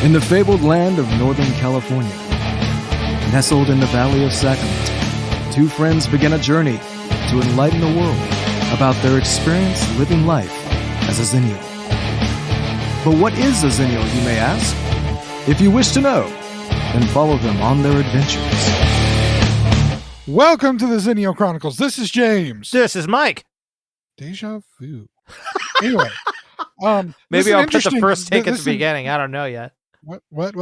In the fabled land of Northern California, nestled in the Valley of Sacramento, two friends begin a journey to enlighten the world about their experience living life as a Xennial. But what is a Xennial, you may ask? If you wish to know, then follow them on their adventures. Welcome to the Xennial Chronicles. This is James. This is Mike. Deja vu. Anyway, maybe I'll put the first take at the beginning. I don't know yet. What?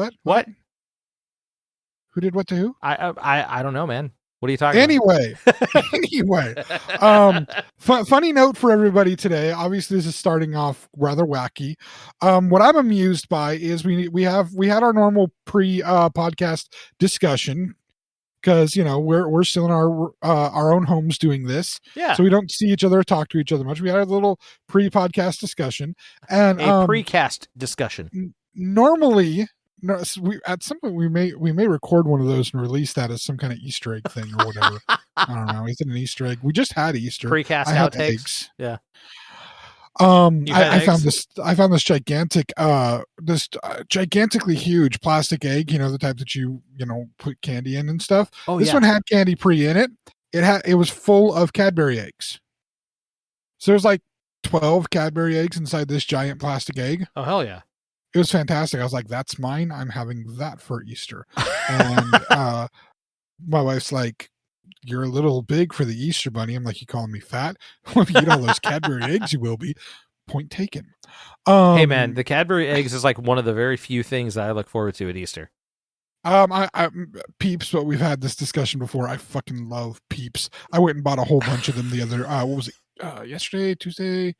Who did what to who? I don't know, man. What are you talking Anyway, funny note for everybody today. Obviously, this is starting off rather wacky. What I'm amused by is we had our normal pre-podcast discussion because we're still in our own homes doing this, so we don't see each other or talk to each other much. We had a little pre-podcast discussion and a precast discussion. Normally. No, at some point we may record one of those and release that as some kind of Easter egg thing or whatever. I don't know. Is it an Easter egg? We just had Easter. Precast outtakes. Yeah. I found this gigantic, gigantically huge plastic egg. The type that you put candy in and stuff. Oh, this one had candy pre in it. It was full of Cadbury eggs. So there's like 12 Cadbury eggs inside this giant plastic egg. Oh hell yeah. It was fantastic. I was like, that's mine. I'm having that for Easter. And my wife's like, you're a little big for the Easter bunny. I'm like, you calling me fat? If you eat all those Cadbury eggs, you will be. Point taken. Hey, man, the Cadbury eggs is like one of the very few things that I look forward to at Easter. I Peeps, but we've had this discussion before. I fucking love Peeps. I went and bought a whole bunch of them the other, what was it? Yesterday, Tuesday?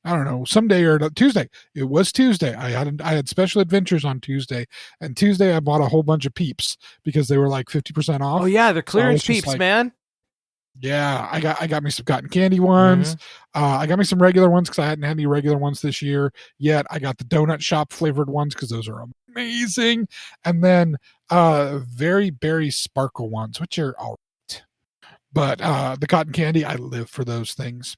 I don't know, someday or Tuesday. It was Tuesday. I had special adventures on Tuesday, and Tuesday I bought a whole bunch of Peeps because they were like 50% off. Oh yeah, they're clearance Peeps, man. Yeah, I got me some cotton candy ones. Mm-hmm. I got me some regular ones because I hadn't had any regular ones this year yet. I got the donut shop flavored ones because those are amazing, and then very berry sparkle ones, which are all right. But the cotton candy, I live for those things.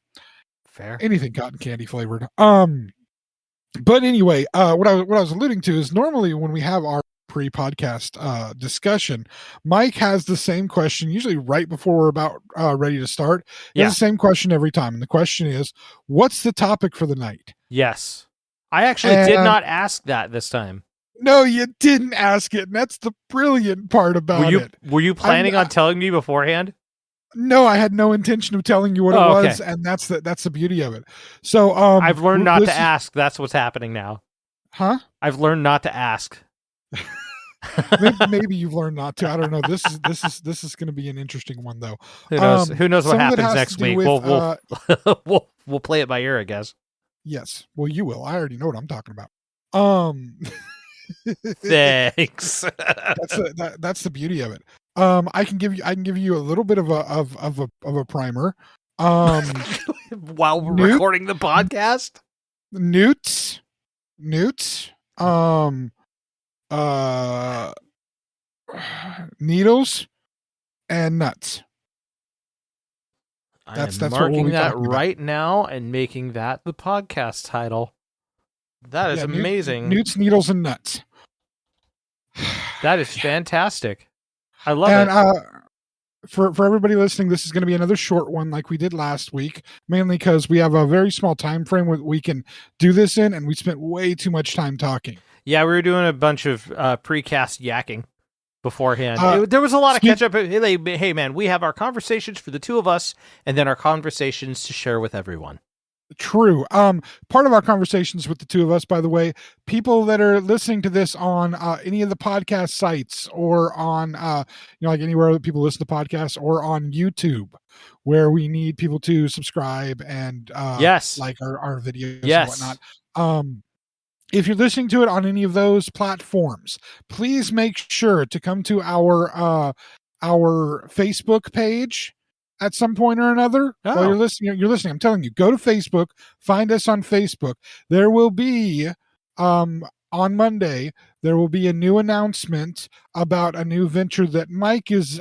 Fair. Anything cotton candy flavored. But anyway, what I was alluding to is normally when we have our pre-podcast discussion, Mike has the same question, usually right before we're about ready to start. He has the same question every time. And the question is, what's the topic for the night? Yes. I actually did not ask that this time. No, you didn't ask it. And that's the brilliant part about it. Were you planning on telling me beforehand? No, I had no intention of telling you what it was, and that's the beauty of it. So I've learned not to ask. That's what's happening now. Huh? I've learned not to ask. maybe you've learned not to. I don't know. This is going to be an interesting one, though. Who knows what happens next week? With, we'll play it by ear, I guess. Yes. Well, you will. I already know what I'm talking about. Thanks. That's the beauty of it. I can give you a little bit of a primer. While we're recording the podcast, Newts, needles and nuts. That's marking that right now and making that the podcast title. That is amazing. Newts, needles, and nuts. That is fantastic. I love it. And for everybody listening, this is going to be another short one like we did last week, mainly because we have a very small time frame where we can do this in, and we spent way too much time talking. Yeah, we were doing a bunch of precast yakking beforehand. There was a lot of catch up. Hey, man, we have our conversations for the two of us, and then our conversations to share with everyone. True. Part of our conversations with the two of us, by the way, people that are listening to this on any of the podcast sites or on, like anywhere that people listen to podcasts or on YouTube, where we need people to subscribe and like our videos and whatnot. If you're listening to it on any of those platforms, please make sure to come to our Facebook page at some point or another. While you're listening. I'm telling you, go to Facebook, find us on Facebook. There will be on Monday, there will be a new announcement about a new venture that Mike is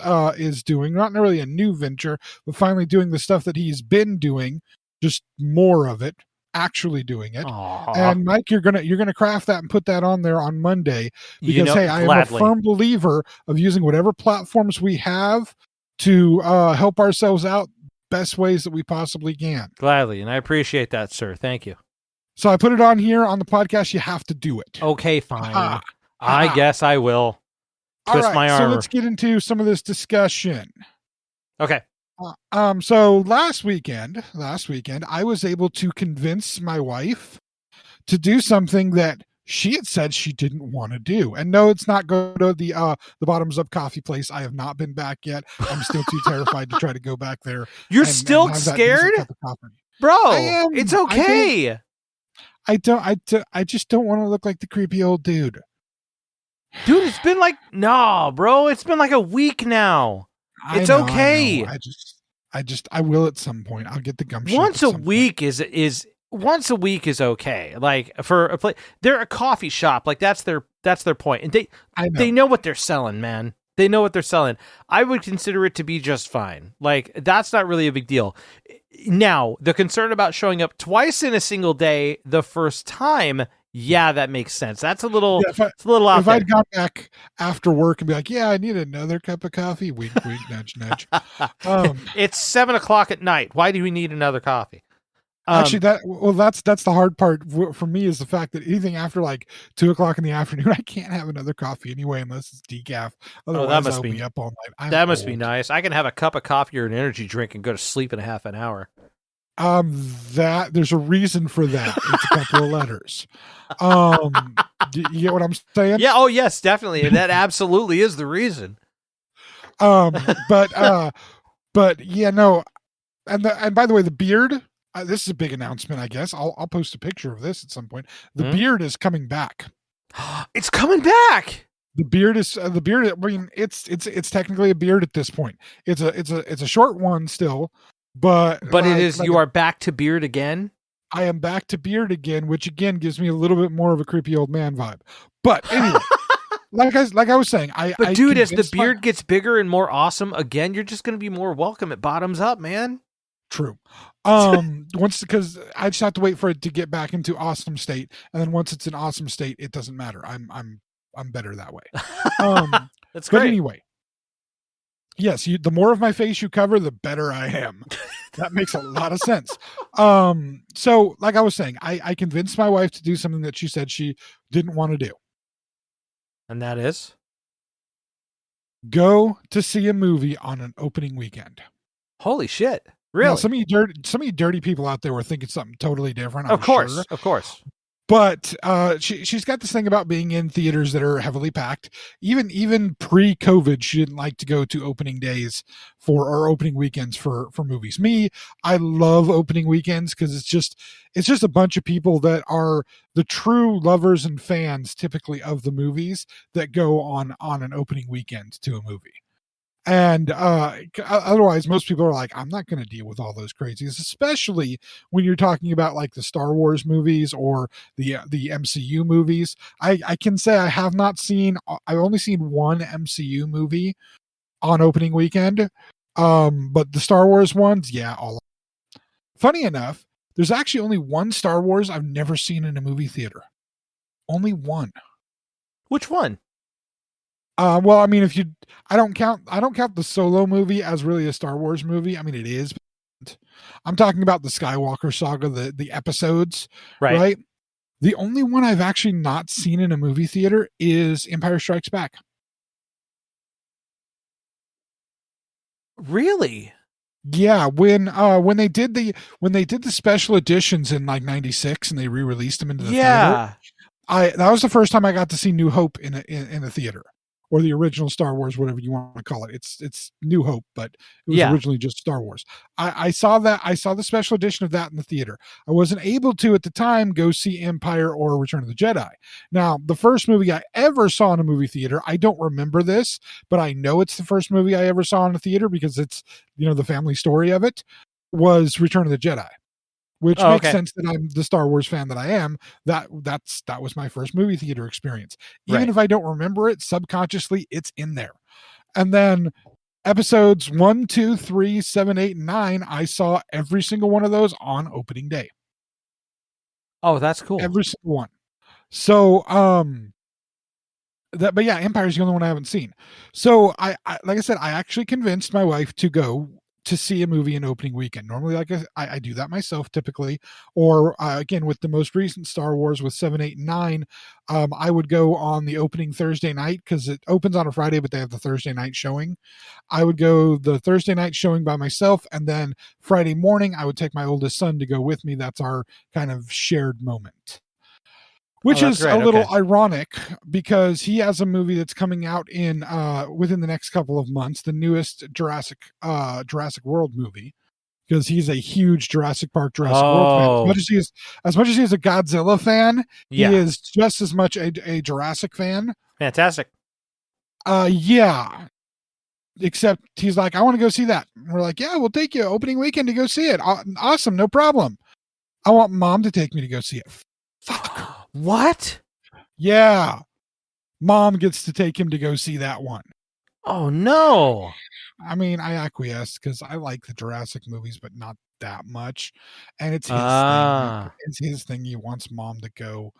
doing. Not really a new venture, but finally doing the stuff that he's been doing, just more of it. actually doing it. Aww. And Mike, you're gonna craft that and put that on there on Monday because hey, I am a firm believer of using whatever platforms we have to help ourselves out best ways that we possibly can. Gladly, and I appreciate that, sir. Thank you. So I put it on here on the podcast. You have to do it. Okay, fine. I guess I will. Twist my arm. So let's get into some of this discussion. Okay. So last weekend, I was able to convince my wife to do something that she had said she didn't want to do. And no, it's not go to the Bottoms Up coffee place. I have not been back yet. I'm still too terrified to try to go back there. You're still scared? Bro, it's okay. I just don't want to look like the creepy old dude. Dude, it's been like, no, bro, it's been like a week now. It's okay. I will at some point. I'll get the gumption. Once a week is okay. Like for a place, they're a coffee shop. Like that's their point. And they know what they're selling, man. They know what they're selling. I would consider it to be just fine. Like that's not really a big deal. Now, the concern about showing up twice in a single day the first time, yeah, that makes sense. That's a little, it's a little out there. If I'd gone back after work and be like, yeah, I need another cup of coffee. Wink, wink, nudge, nudge. It's 7:00 at night. Why do we need another coffee? Actually, that's the hard part for me is the fact that anything after like 2:00 in the afternoon, I can't have another coffee anyway unless it's decaf. Otherwise, I'll be up all night. That must be nice. I can have a cup of coffee or an energy drink and go to sleep in a half an hour. That there's a reason for that. It's a couple of letters. You get what I'm saying? Yeah. Oh, yes, definitely. And that absolutely is the reason. But yeah, no. And by the way, the beard. This is a big announcement, I guess. I'll post a picture of this at some point. The beard is coming back. It's coming back. The beard is the beard. I mean, it's technically a beard at this point. It's a short one still, but it is. You are back to beard again. I am back to beard again, which again gives me a little bit more of a creepy old man vibe. But anyway, like I was saying, dude, as the beard gets bigger and more awesome again, you're just going to be more welcome at Bottoms Up, man. True. Because I just have to wait for it to get back into awesome state, and then once it's in awesome state, it doesn't matter. I'm better that way. That's great. But anyway, yes, the more of my face you cover, the better I am. That makes a lot of sense. So like I was saying, I convinced my wife to do something that she said she didn't want to do, and that is go to see a movie on an opening weekend. Holy shit. Really? Now, some of you dirty people out there were thinking something totally different. Of course. But she's got this thing about being in theaters that are heavily packed. Even pre-COVID, she didn't like to go to opening days or opening weekends for movies. Me, I love opening weekends because it's just a bunch of people that are the true lovers and fans, typically of the movies, that go on an opening weekend to a movie. And otherwise, most people are like, I'm not going to deal with all those crazies, especially when you're talking about like the Star Wars movies or the MCU movies. I can say I've only seen one MCU movie on opening weekend. But the Star Wars ones, yeah, all. Funny enough, there's actually only one Star Wars I've never seen in a movie theater. Only one. Which one? Well, I mean, I don't count the Solo movie as really a Star Wars movie. I mean, it is. But I'm talking about the Skywalker saga, the episodes, right? The only one I've actually not seen in a movie theater is Empire Strikes Back. Really? Yeah, when they did the special editions in like '96 and they re-released them into the theater. That was the first time I got to see New Hope in a theater. Or the original Star Wars, whatever you want to call it. It's New Hope, but it was originally just Star Wars. I saw the special edition of that in the theater. I wasn't able to at the time go see Empire or Return of the Jedi. Now, the first movie I ever saw in a movie theater, I don't remember this, but I know it's the first movie I ever saw in a theater because it's, the family story of it, was Return of the Jedi. Which makes sense that I'm the Star Wars fan that I am. That was my first movie theater experience. Even if I don't remember it, subconsciously it's in there. And then episodes 1, 2, 3, 7, 8, and 9, I saw every single one of those on opening day. Oh, that's cool. Every single one. So, but yeah, Empire is the only one I haven't seen. So I like I said, I actually convinced my wife to go to see a movie in opening weekend. Normally, like I do that myself typically, or again with the most recent Star Wars with 7, 8, and 9, I would go on the opening Thursday night because it opens on a Friday, but they have the Thursday night showing. I would go the Thursday night showing by myself, and then Friday morning I would take my oldest son to go with me. That's our kind of shared moment. Which is great. A little ironic because he has a movie that's coming out in within the next couple of months, the newest Jurassic World movie, because he's a huge Jurassic World fan. As much as he is a Godzilla fan, he is just as much a Jurassic fan. Fantastic. Yeah. Except he's like, I want to go see that. And we're like, yeah, we'll take you opening weekend to go see it. Awesome, no problem. I want mom to take me to go see it. Fuck. What? Yeah. Mom gets to take him to go see that one. Oh, no. I mean, I acquiesce because I like the Jurassic movies, but not that much. And it's his thing. It's his thing. He wants mom to go.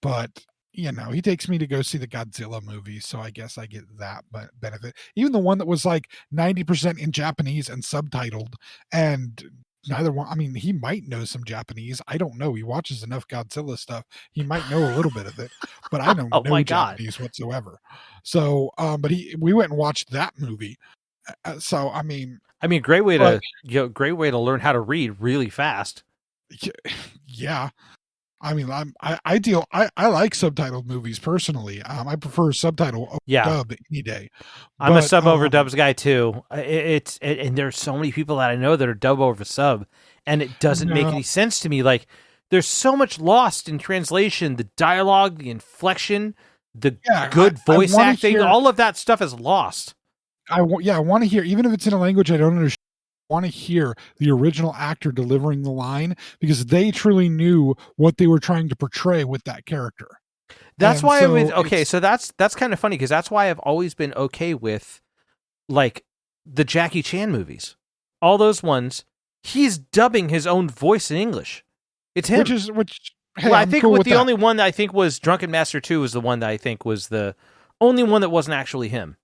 But, you know, he takes me to go see the Godzilla movie. So I guess I get that benefit. Even the one that was like 90% in Japanese and subtitled. And neither one, I mean, he might know some Japanese. I don't know. He watches enough Godzilla stuff. He might know a little bit of it, but I know no Japanese whatsoever. So, but we went and watched that movie. So, I mean, great way to learn how to read really fast. Yeah. I mean, I like subtitled movies personally. I prefer subtitle dub any day. I'm a sub over dubs guy too. And there's so many people that I know that are dub over sub, and it doesn't make any sense to me. Like, there's so much lost in translation, the dialogue, the inflection, the good voice acting, all of that stuff is lost. I want to hear, even if it's in a language I don't understand. Want to hear the original actor delivering the line because they truly knew what they were trying to portray with that character. That's why so that's kind of funny because that's why I've always been okay with like the Jackie Chan movies. All those ones, he's dubbing his own voice in English. It's him. I think the only one that I think was Drunken Master 2 was the one that I think was the only one that wasn't actually him.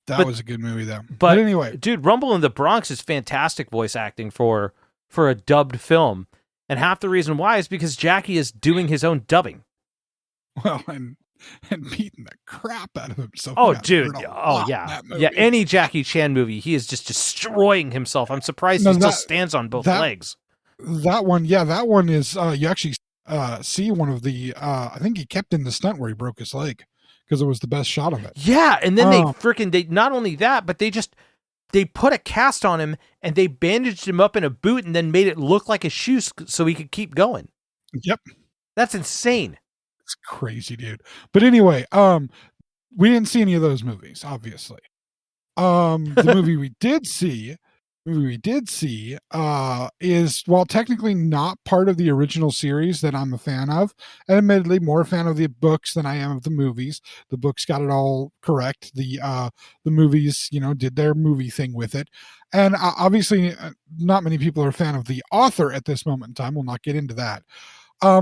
That was a good movie, though. But anyway, dude, Rumble in the Bronx is fantastic voice acting for a dubbed film, and half the reason why is because Jackie is doing his own dubbing. Well, and beating the crap out of himself. Oh, dude. Oh, yeah. Yeah, any Jackie Chan movie, he is just destroying himself. I'm surprised he still stands on both legs. That one, that one is, you actually see one of the, I think he kept in the stunt where he broke his leg. Because it was the best shot of it. Yeah, and then they not only that, but they put a cast on him and they bandaged him up in a boot and then made it look like a shoe so he could keep going. Yep. That's insane. It's crazy, dude. But anyway, we didn't see any of those movies, obviously. The movie we did see is, while technically not part of the original series that I'm a fan of, and admittedly more a fan of the books than I am of the movies. The books got it all correct. The movies, did their movie thing with it. And obviously not many people are a fan of the author at this moment in time. We'll not get into that.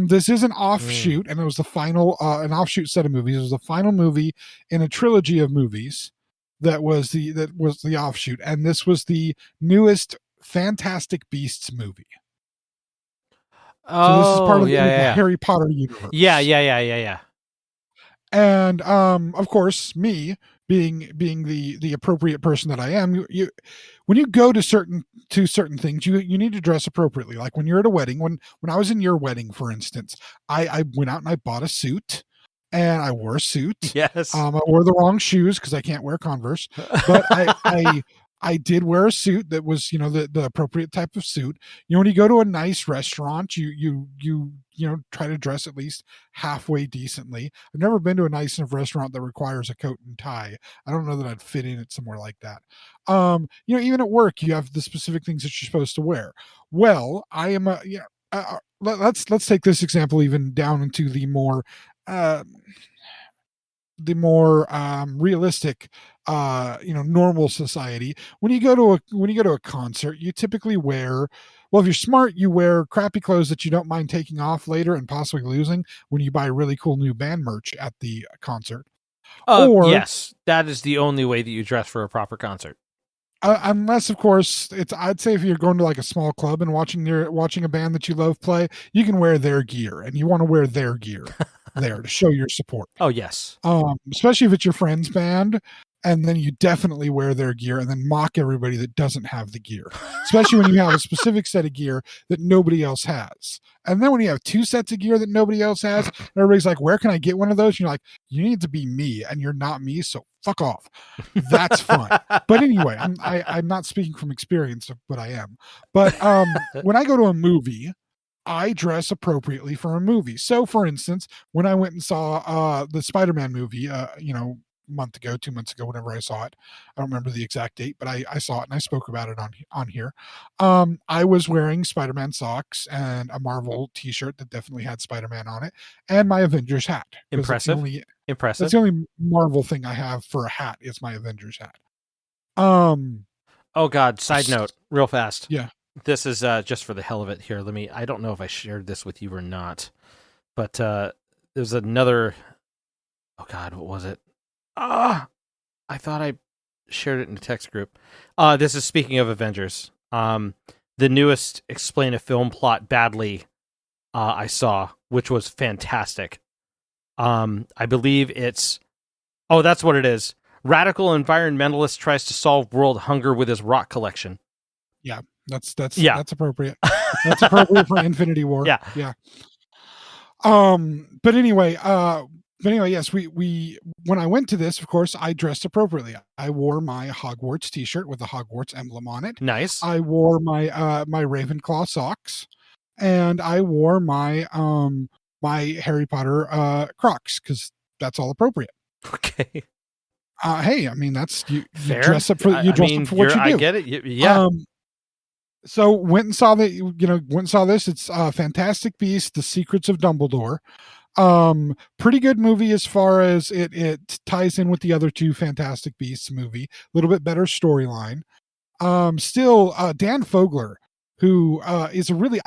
This is an offshoot, and it was the final, an offshoot set of movies. It was the final movie in a trilogy of movies. That was the offshoot, and this was the newest Fantastic Beasts movie. So this is part of the Harry Potter universe. Yeah. And of course, me being the appropriate person that I am, you when you go to certain things, you need to dress appropriately. Like when you're at a wedding, when I was in your wedding, for instance, I went out and I bought a suit. And I wore a suit. Yes. I wore the wrong shoes because I can't wear Converse. But I did wear a suit that was, the appropriate type of suit. When you go to a nice restaurant, you try to dress at least halfway decently. I've never been to a nice enough restaurant that requires a coat and tie. I don't know that I'd fit in at somewhere like that. Even at work, you have the specific things that you're supposed to wear. Well, I am let's take this example even down into the more the more realistic, normal society. When you go to a concert, you typically wear, well, if you're smart, you wear crappy clothes that you don't mind taking off later and possibly losing when you buy really cool new band merch at the concert. Or yes, that is the only way that you dress for a proper concert. Unless, of course, I'd say if you're going to like a small club and watching a band that you love play, you can wear their gear, and you want to wear their gear there to show your support. Oh yes. Especially if it's your friend's band, and then you definitely wear their gear and then mock everybody that doesn't have the gear. Especially when you have a specific set of gear that nobody else has. And then when you have two sets of gear that nobody else has, everybody's like, where can I get one of those? And you're like, you need to be me, and you're not me, so fuck off. That's fun. But anyway, I'm not speaking from experience, but I am. But when I go to a movie, I dress appropriately for a movie. So, for instance, when I went and saw the Spider-Man movie, month ago, 2 months ago, whenever I saw it, I don't remember the exact date, but I saw it and I spoke about it on here. I was wearing Spider-Man socks and a Marvel t-shirt that definitely had Spider-Man on it, and my Avengers hat. Impressive. Impressive. That's the only Marvel thing I have for a hat is my Avengers hat. Oh God. Side note, real fast. Yeah. This is just for the hell of it here. I don't know if I shared this with you or not, but there's another, oh God, what was it? I thought I shared it in the text group. This is speaking of Avengers. The newest explain a film plot badly I saw, which was fantastic. I believe it's, that's what it is. Radical environmentalist tries to solve world hunger with his rock collection. Yeah, that's appropriate. That's appropriate for Infinity War. Yeah. But anyway, yes, we when I went to this, of course, I dressed appropriately. I wore my Hogwarts t-shirt with the Hogwarts emblem on it. Nice. I wore my my Ravenclaw socks, and I wore my my Harry Potter Crocs, because that's all appropriate. Okay. Hey, I mean, that's you dress up for up for what you do. I get it. Yeah. So went and saw this. It's Fantastic Beasts: The Secrets of Dumbledore. Pretty good movie as far as it ties in with the other two Fantastic Beasts movie. A little bit better storyline. Still, Dan Fogler, who is a really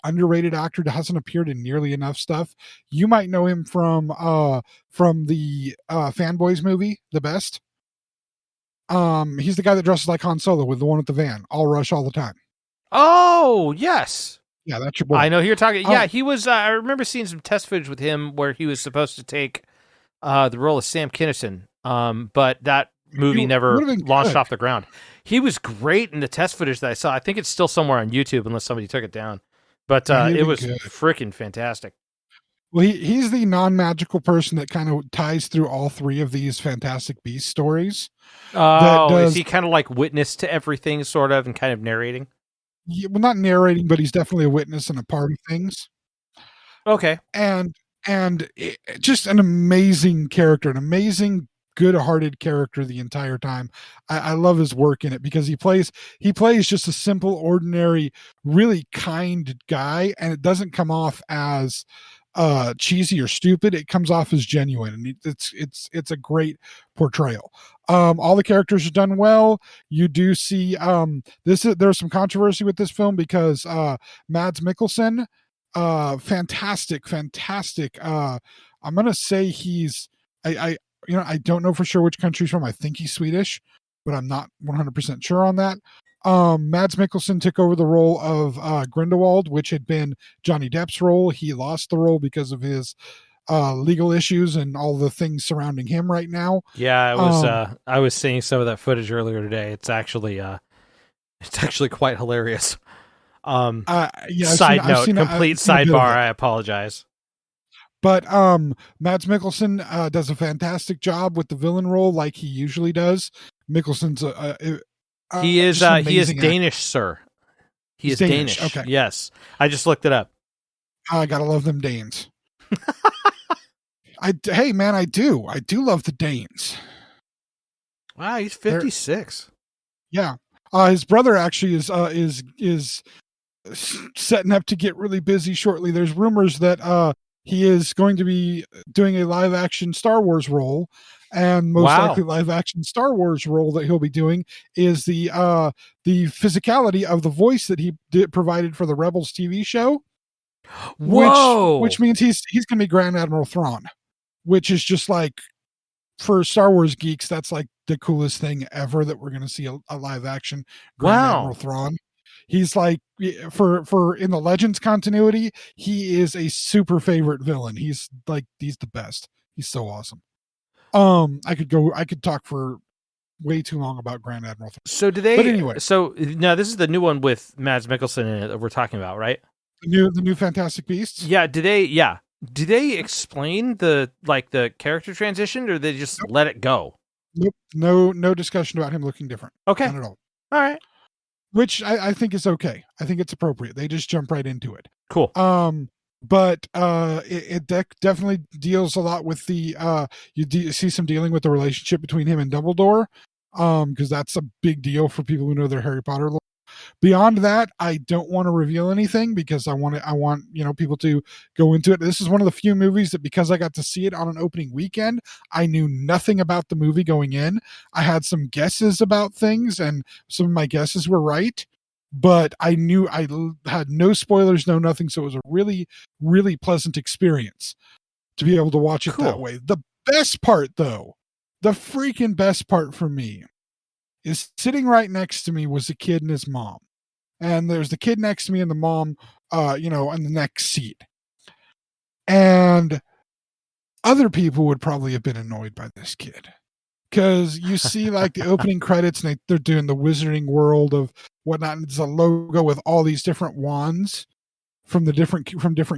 underrated actor that hasn't appeared in nearly enough stuff. You might know him from the Fanboys movie, The Best. He's the guy that dresses like Han Solo with the one with the van. All rush all the time. Oh, yes. Yeah, that's your boy. I know who you're talking. Yeah, he was. I remember seeing some test footage with him where he was supposed to take the role of Sam Kinison, but that movie never launched off the ground. He was great in the test footage that I saw. I think it's still somewhere on YouTube unless somebody took it down. But it was freaking fantastic. Well, he's the non-magical person that kind of ties through all three of these Fantastic Beasts stories. Oh, is he kind of like witness to everything, sort of, and kind of narrating? Yeah, well, not narrating, but he's definitely a witness and a part of things. Okay. And just an amazing character, an amazing, good-hearted character the entire time. I love his work in it because he plays just a simple, ordinary, really kind guy, and it doesn't come off as cheesy or stupid. It comes off as genuine, and it's a great portrayal. All the characters are done well. You do see there's some controversy with this film because Mads Mikkelsen, fantastic. I'm gonna say he's I don't know for sure which country he's from. I think he's Swedish, but I'm not 100% sure on that. Mads Mikkelsen took over the role of Grindelwald, which had been Johnny Depp's role. He lost the role because of his legal issues and all the things surrounding him right now. Yeah, it was. I was seeing some of that footage earlier today. It's actually quite hilarious. Side note, complete sidebar. I apologize. But Mads Mikkelsen does a fantastic job with the villain role, like he usually does. Mikkelsen's he is Danish, sir. He is Danish. Okay. Yes. I just looked it up. I gotta love them Danes. Hey man, I do love the Danes. Wow, he's 56. Yeah. His brother actually is setting up to get really busy shortly. There's rumors that he is going to be doing a live action Star Wars role, and most likely live action Star Wars role that he'll be doing is the physicality of the voice that he provided for the Rebels TV show. Whoa! Which means he's going to be Grand Admiral Thrawn, which is just like, for Star Wars geeks, that's like the coolest thing ever, that we're going to see a live action Grand Admiral Thrawn. He's like, for in the Legends continuity, he is a super favorite villain. He's the best. He's so awesome. I could talk for way too long about Grand Admiral Thrawn. So do they? But anyway, so now this is the new one with Mads Mikkelsen in it that we're talking about, right? The new Fantastic Beasts. Yeah. Do they explain the character transition, or do they just let it go? Nope. No discussion about him looking different. Okay. Not at all. All right. Which I think is okay. I think it's appropriate. They just jump right into it. Cool. But it definitely deals a lot with the you see some dealing with the relationship between him and Dumbledore, because that's a big deal for people who know their Harry Potter lore. Beyond that, I don't want to reveal anything, because I want people to go into it. This is one of the few movies that, because I got to see it on an opening weekend, I knew nothing about the movie going in. I had some guesses about things, and some of my guesses were right, but I knew I had no spoilers, no nothing. So it was a really, really pleasant experience to be able to watch it that way. The best part, though, the freaking best part for me, is sitting right next to me was a kid and his mom. And there's the kid next to me and the mom, in the next seat. And other people would probably have been annoyed by this kid, because you see like the opening credits, and they're doing the Wizarding World of whatnot. And it's a logo with all these different wands from different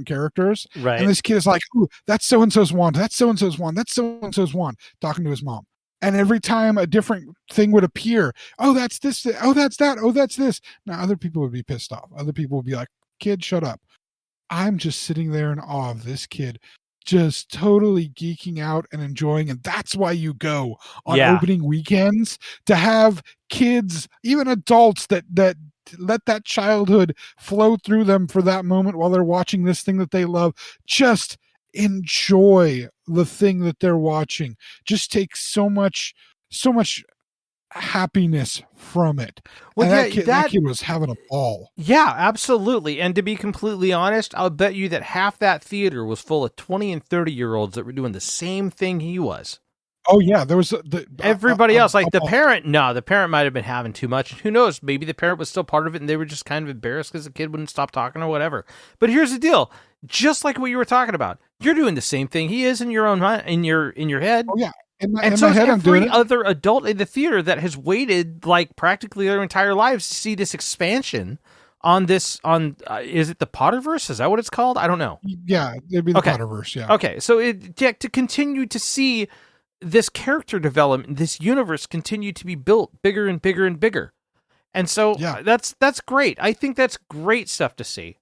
characters. Right. And this kid is like, "Ooh, that's so-and-so's wand. That's so-and-so's wand. That's so-and-so's wand," talking to his mom. And every time a different thing would appear, "Oh, that's this. Oh, that's that. Oh, that's this." Now, other people would be pissed off. Other people would be like, "Kid, shut up." I'm just sitting there in awe of this kid, just totally geeking out and enjoying. And that's why you go on opening weekends, to have kids, even adults, that let that childhood flow through them for that moment while they're watching this thing that they love. Just enjoy the thing that they're watching. Just take so much happiness from it. Well, and that kid was having a ball. Yeah, absolutely. And to be completely honest, I'll bet you that half that theater was full of 20 and 30-year-olds that were doing the same thing he was. Oh yeah, there was everybody else. Like the parent, the parent might have been having too much. Who knows? Maybe the parent was still part of it, and they were just kind of embarrassed because the kid wouldn't stop talking or whatever. But here's the deal: just like what you were talking about, you're doing the same thing he is in your own in your head. Oh yeah, in my head, every other adult in the theater that has waited like practically their entire lives to see this expansion on this. Is it the Potterverse? Is that what it's called? I don't know. Yeah, it'd be the Potterverse. Yeah. Okay, so to continue to see this character development, this universe continue to be built bigger and bigger and bigger. And so that's great. I think that's great stuff to see.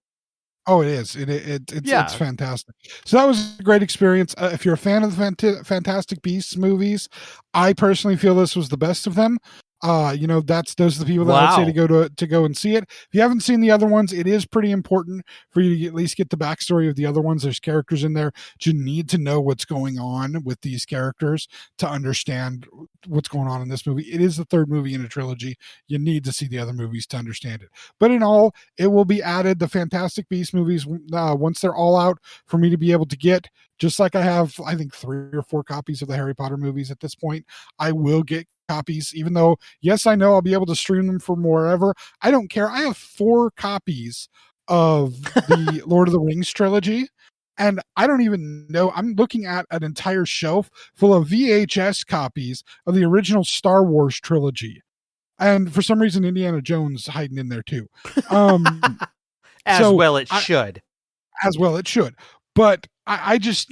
Oh, it is. It's fantastic. So that was a great experience. If you're a fan of the Fantastic Beasts movies, I personally feel this was the best of them. Those are the people that I'd say to go and see it. If you haven't seen the other ones, it is pretty important for you to at least get the backstory of the other ones. There's characters in there. You need to know what's going on with these characters to understand what's going on in this movie. It is the third movie in a trilogy. You need to see the other movies to understand it. But in all, it will be added, the Fantastic Beasts movies, once they're all out, for me to be able to get. Just like I have, I think, 3 or 4 copies of the Harry Potter movies at this point. I will get copies, even though, yes, I know I'll be able to stream them from wherever. I don't care. I have 4 copies of the Lord of the Rings trilogy, and I don't even know. I'm looking at an entire shelf full of VHS copies of the original Star Wars trilogy. And for some reason, Indiana Jones hiding in there too. As well it should. But I just,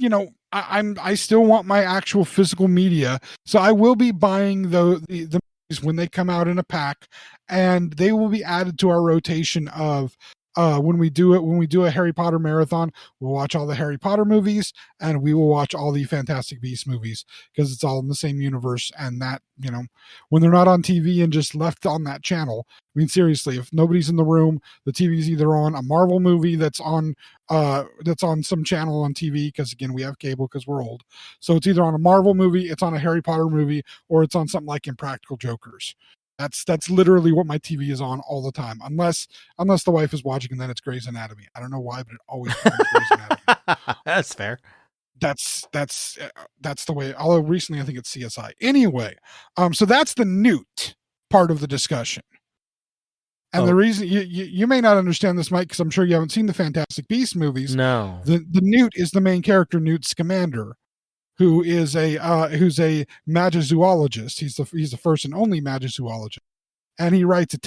I still want my actual physical media, so I will be buying the movies when they come out in a pack, and they will be added to our rotation of when we do a Harry Potter marathon, we'll watch all the Harry Potter movies and we will watch all the Fantastic Beasts movies because it's all in the same universe. And that, when they're not on TV and just left on that channel, I mean, seriously, if nobody's in the room, the TV's either on a Marvel movie that's on some channel on TV, because again, we have cable because we're old. So it's either on a Marvel movie, it's on a Harry Potter movie, or it's on something like Impractical Jokers. That's literally what my TV is on all the time, unless the wife is watching, and then it's Grey's Anatomy. I don't know why, but it always becomes Grey's Anatomy. That's fair. That's the way. Although recently, I think it's CSI. Anyway, so that's the Newt part of the discussion. And the reason you may not understand this, Mike, because I'm sure you haven't seen the Fantastic Beasts movies. No, the Newt is the main character, Newt Scamander, who is who's a magizoologist. He's the first and only magizoologist, and he writes a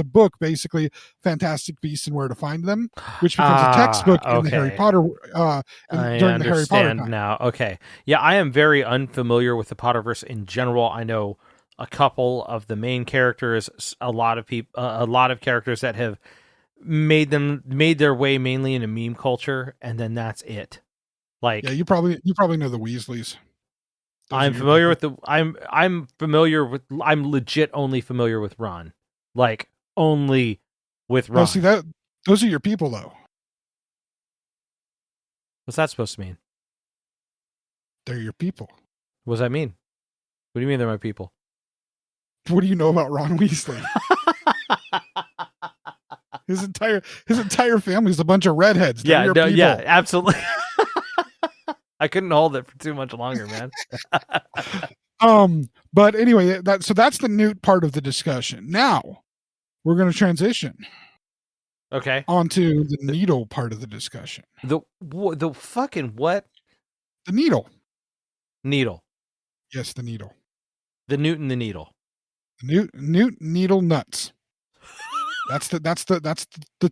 book, basically Fantastic Beasts and Where to Find Them, which becomes a textbook in the Harry Potter. During the Harry Potter time. Now. Okay, yeah, I am very unfamiliar with the Potterverse in general. I know a couple of the main characters, a lot of characters that have made their way mainly into meme culture, and then that's it. Like, yeah, you probably know the Weasleys. I'm legit only familiar with Ron. Like, only with Ron. Well, see, those are your people, though. What's that supposed to mean? They're your people. What does that mean? What do you mean they're my people? What do you know about Ron Weasley? His entire family's a bunch of redheads. They're yeah, absolutely. I couldn't hold it for too much longer, man. But anyway, that's the Newt part of the discussion. Now we're going to transition. Okay. Onto the needle part of the discussion. The fucking what? The needle. Needle. Yes, the needle. The Newt and the needle. Newt needle nuts. That's the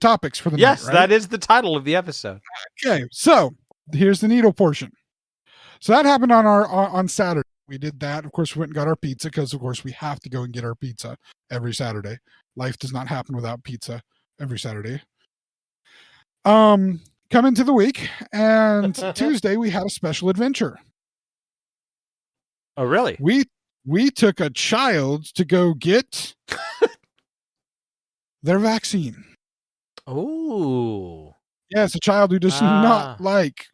topics for the yes, night, right? That is the title of the episode. Okay, so here's the needle portion. So that happened on Saturday. We did that. Of course, we went and got our pizza because, of course, we have to go and get our pizza every Saturday. Life does not happen without pizza every Saturday. Come into the week, and Tuesday we had a special adventure. Oh, really? We took a child to go get their vaccine. Oh. Yes, a child who does not like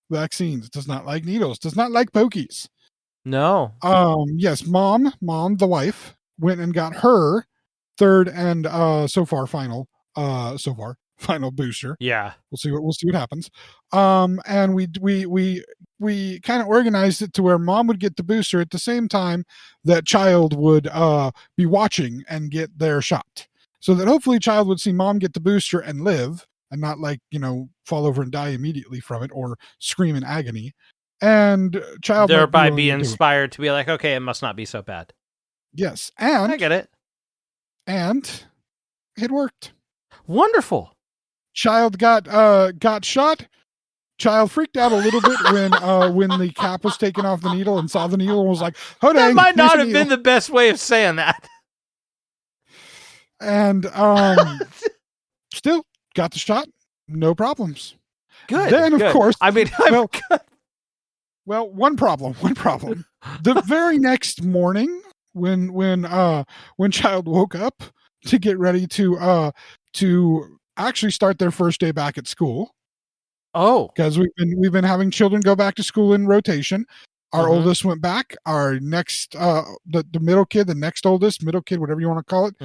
vaccines, does not like needles, does not like pokies. No. Yes, mom, the wife, went and got her third and final booster. Yeah. We'll see what happens. And we kind of organized it to where mom would get the booster at the same time that child would be watching and get their shot. So that hopefully child would see mom get the booster and live, and not fall over and die immediately from it or scream in agony. And child thereby be inspired to be like, okay, it must not be so bad. Yes. And I get it. And it worked. Wonderful. Child got shot. Child freaked out a little bit when the cap was taken off the needle and saw the needle and was like, "Oh, dang, that might not have been the best way of saying that." And still got the shot, no problems. Good. Then, of course, I mean, well, one problem. The very next morning, when child woke up to get ready to actually start their first day back at school. Oh, because we've been having children go back to school in rotation. Our oldest went back. Our next, the middle kid, the next oldest, middle kid, whatever you want to call it,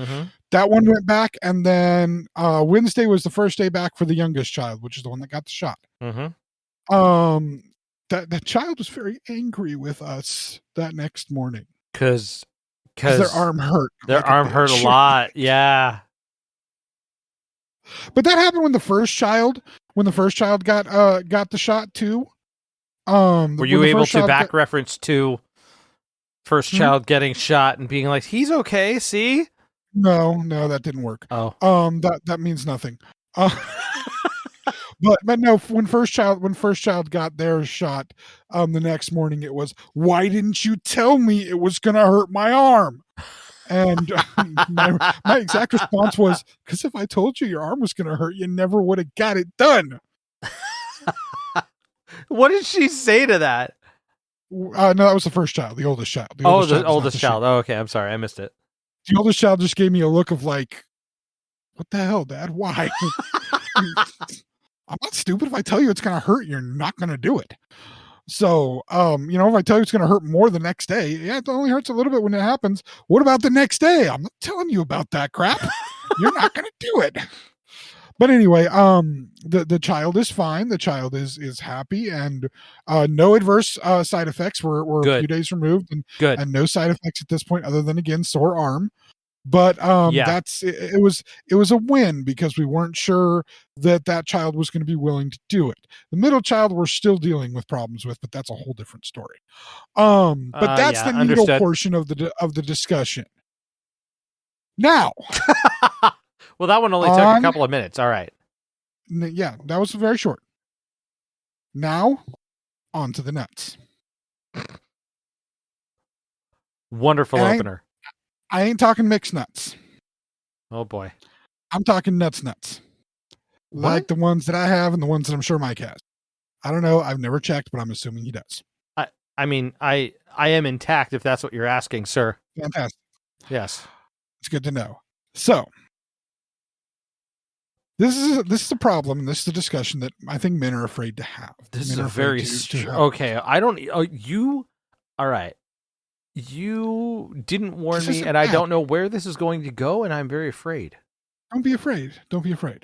that one went back. And then Wednesday was the first day back for the youngest child, which is the one that got the shot. That child was very angry with us that next morning because their arm hurt. Their arm hurt a lot. Yeah. But that happened when the first child got the shot too. Were you able to back reference to first child getting shot and being like, he's okay, see? No, that didn't work. Oh. That means nothing. But no, when first child got their shot, the next morning it was, why didn't you tell me it was gonna hurt my arm? And my exact response was, because if I told you your arm was going to hurt, you never would have got it done. What did she say to that? No, that was the first child, the oldest child. The oldest child. Oh, okay. I'm sorry. I missed it. The oldest child just gave me a look of like, what the hell, Dad? Why? I'm not stupid. If I tell you it's going to hurt, you're not going to do it. So, if I tell you it's going to hurt more the next day, yeah, it only hurts a little bit when it happens. What about the next day? I'm not telling you about that crap. You're not going to do it. But anyway, the child is fine. The child is happy, and no adverse side effects. We're a few days removed, and no side effects at this point, other than again sore arm. But it was a win because we weren't sure that child was going to be willing to do it. The middle child we're still dealing with problems with, but that's a whole different story. But that's the needle portion of the discussion. Now, well, that one only took a couple of minutes. All right. Yeah, that was very short. Now, on to the nuts. Wonderful opener. I ain't talking mixed nuts. Oh boy. I'm talking nuts. What? Like the ones that I have and the ones that I'm sure Mike has. I don't know. I've never checked, but I'm assuming he does. I mean, I am intact if that's what you're asking, sir. Fantastic. Yes. It's good to know. So, this is a problem, and this is a discussion that I think men are afraid to have. This is a very okay. I don't. You. All right. You didn't warn me, and I don't know where this is going to go, and I'm very afraid. Don't be afraid. Don't be afraid.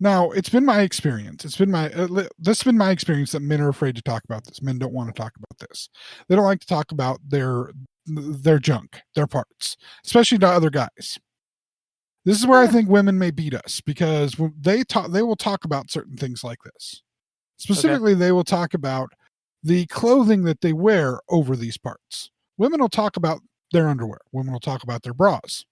Now, it's been my experience. This has been my experience that men are afraid to talk about this. Men don't want to talk about this. They don't like to talk about their junk, their parts, especially to other guys. This is where I think women may beat us, because they will talk about certain things like this. Specifically, They will talk about the clothing that they wear over these parts. Women will talk about their underwear. Women will talk about their bras.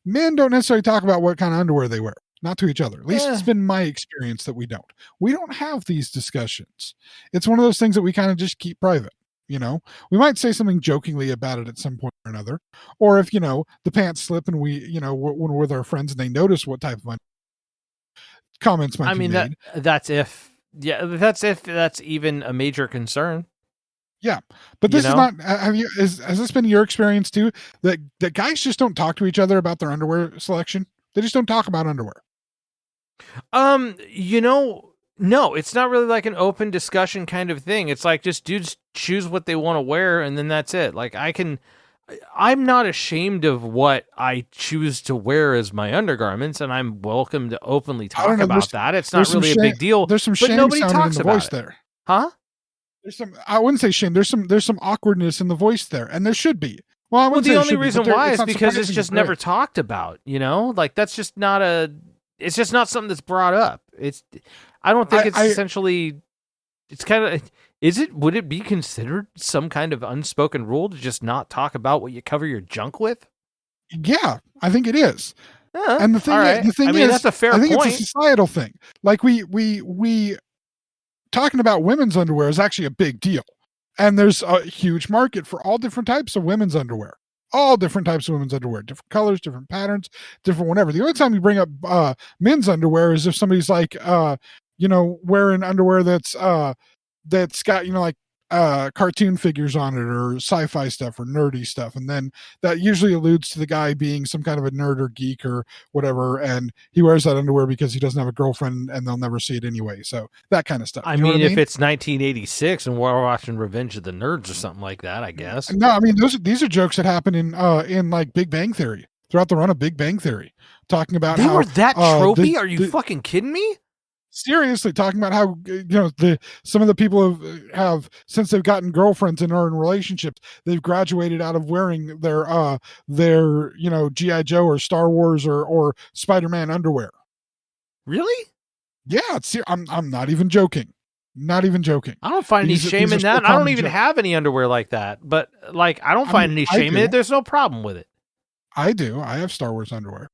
Men don't necessarily talk about what kind of underwear they wear, not to each other. At least it's been my experience that we don't. We don't have these discussions. It's one of those things that we kind of just keep private. We might say something jokingly about it at some point or another. Or if, the pants slip and we, when we're with our friends and they notice what type of comments might be made. That's if that's even a major concern. Yeah. But this is not, has this been your experience too? That guys just don't talk to each other about their underwear selection? They just don't talk about underwear. No, it's not really like an open discussion kind of thing. It's like just dudes choose what they want to wear and then that's it. Like I'm not ashamed of what I choose to wear as my undergarments, and I'm welcome to openly talk about that. It's not really a big deal. There's some shame nobody sounding talks in the about voice it. there. Huh? I wouldn't say shame. There's some awkwardness in the voice there, and there should be. Well, the only reason why is because it's just never talked about, Like that's just not it's just not something that's brought up. I don't think it's essentially, it's kind of, would it be considered some kind of unspoken rule to just not talk about what you cover your junk with? Yeah, I think it is. And the thing is, that's a fair point. point. It's a societal thing. Like we talking about women's underwear is actually a big deal. And there's a huge market for all different types of women's underwear. All different types of women's underwear, different colors, different patterns, different whatever. The only time you bring up men's underwear is if somebody's like, wearing underwear that's got, like cartoon figures on it or sci-fi stuff or nerdy stuff. And then that usually alludes to the guy being some kind of a nerd or geek or whatever. And he wears that underwear because he doesn't have a girlfriend and they'll never see it anyway. So that kind of stuff. I mean, if it's 1986 and we're watching Revenge of the Nerds or something like that, I guess. No, I mean, these are jokes that happen in like Big Bang Theory, throughout the run of Big Bang Theory, talking about they were that tropey. Are you fucking kidding me? Seriously, talking about how some of the people have since they've gotten girlfriends and are in relationships, they've graduated out of wearing their G.I. Joe or Star Wars or Spider-Man underwear. Really? Yeah, I'm not even joking. Not even joking. I don't find any shame in that. I don't even have any underwear like that. But like, I don't find any shame in it. There's no problem with it. I do. I have Star Wars underwear.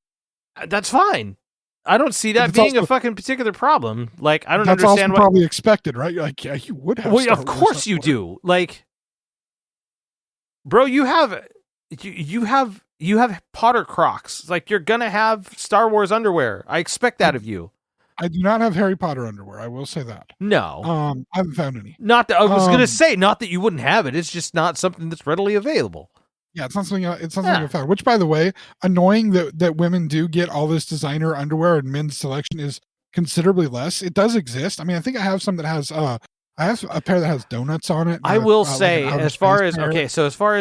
That's fine. I don't see that being a fucking particular problem. Like, I don't understand what probably expected, right? You're like, yeah, you would have. Well, of course you do. Like, bro, you have you have Potter Crocs. Like, you're gonna have Star Wars underwear. I expect that of you. I do not have Harry Potter underwear. I will say that. No. I haven't found any. Not that I was gonna say, not that you wouldn't have it. It's just not something that's readily available. Yeah, it's not something I found. Which, by the way, annoying that women do get all this designer underwear and men's selection is considerably less. It does exist. I mean, I think I have some that has I have a pair that has donuts on it. I will say, like as far as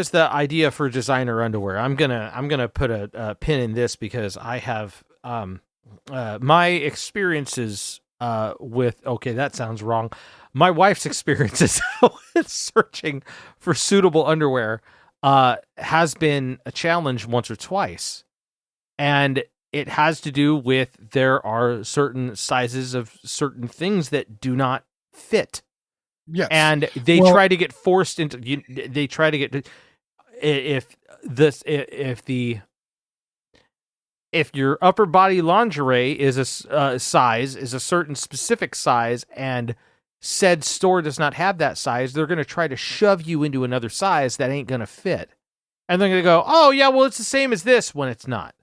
the idea for designer underwear, I'm gonna put a pin in this, because I have my experiences with, that sounds wrong. My wife's experiences with searching for suitable underwear has been a challenge once or twice. And it has to do with, there are certain sizes of certain things that do not fit. Yes. And they try to get forced into, they try to get, if your upper body lingerie is a size, is a certain specific size, and said store does not have that size, they're going to try to shove you into another size that ain't going to fit. And they're going to go, oh yeah, well, it's the same as this, when it's not.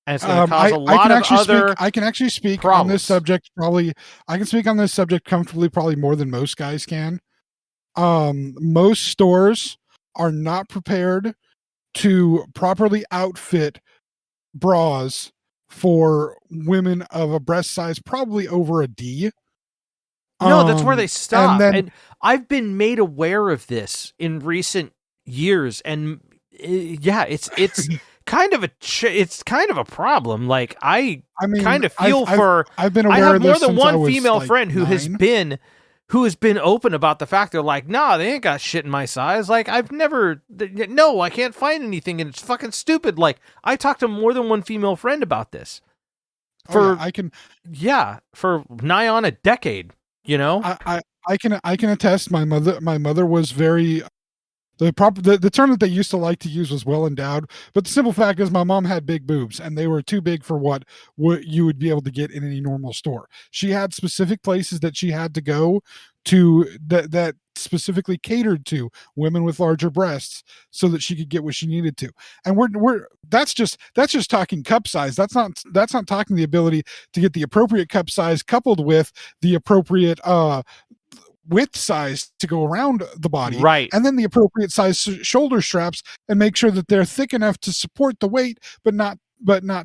And it's going to cause a lot of other I can actually speak problems on this subject. I can speak on this subject comfortably, probably more than most guys can. Most stores are not prepared to properly outfit bras for women of a breast size probably over a D. No, that's where they stop. And I've been made aware of this in recent years, and it's kind of a problem. Like, I mean, kind of feel I've been aware I have of more this than since one female friend who 9. has been open about the fact they're like, nah, they ain't got shit in my size. Like, I can't find anything, and it's fucking stupid. Like, I talked to more than one female friend about this for nigh on a decade. You know, I can attest. My mother was very. The term that they used to like to use was well endowed, but the simple fact is my mom had big boobs, and they were too big for what you would be able to get in any normal store. She had specific places that she had to go to that specifically catered to women with larger breasts, so that she could get what she needed to. And that's just talking cup size. That's not talking the ability to get the appropriate cup size coupled with the appropriate width size to go around the body, right? And then the appropriate size shoulder straps, and make sure that they're thick enough to support the weight, but not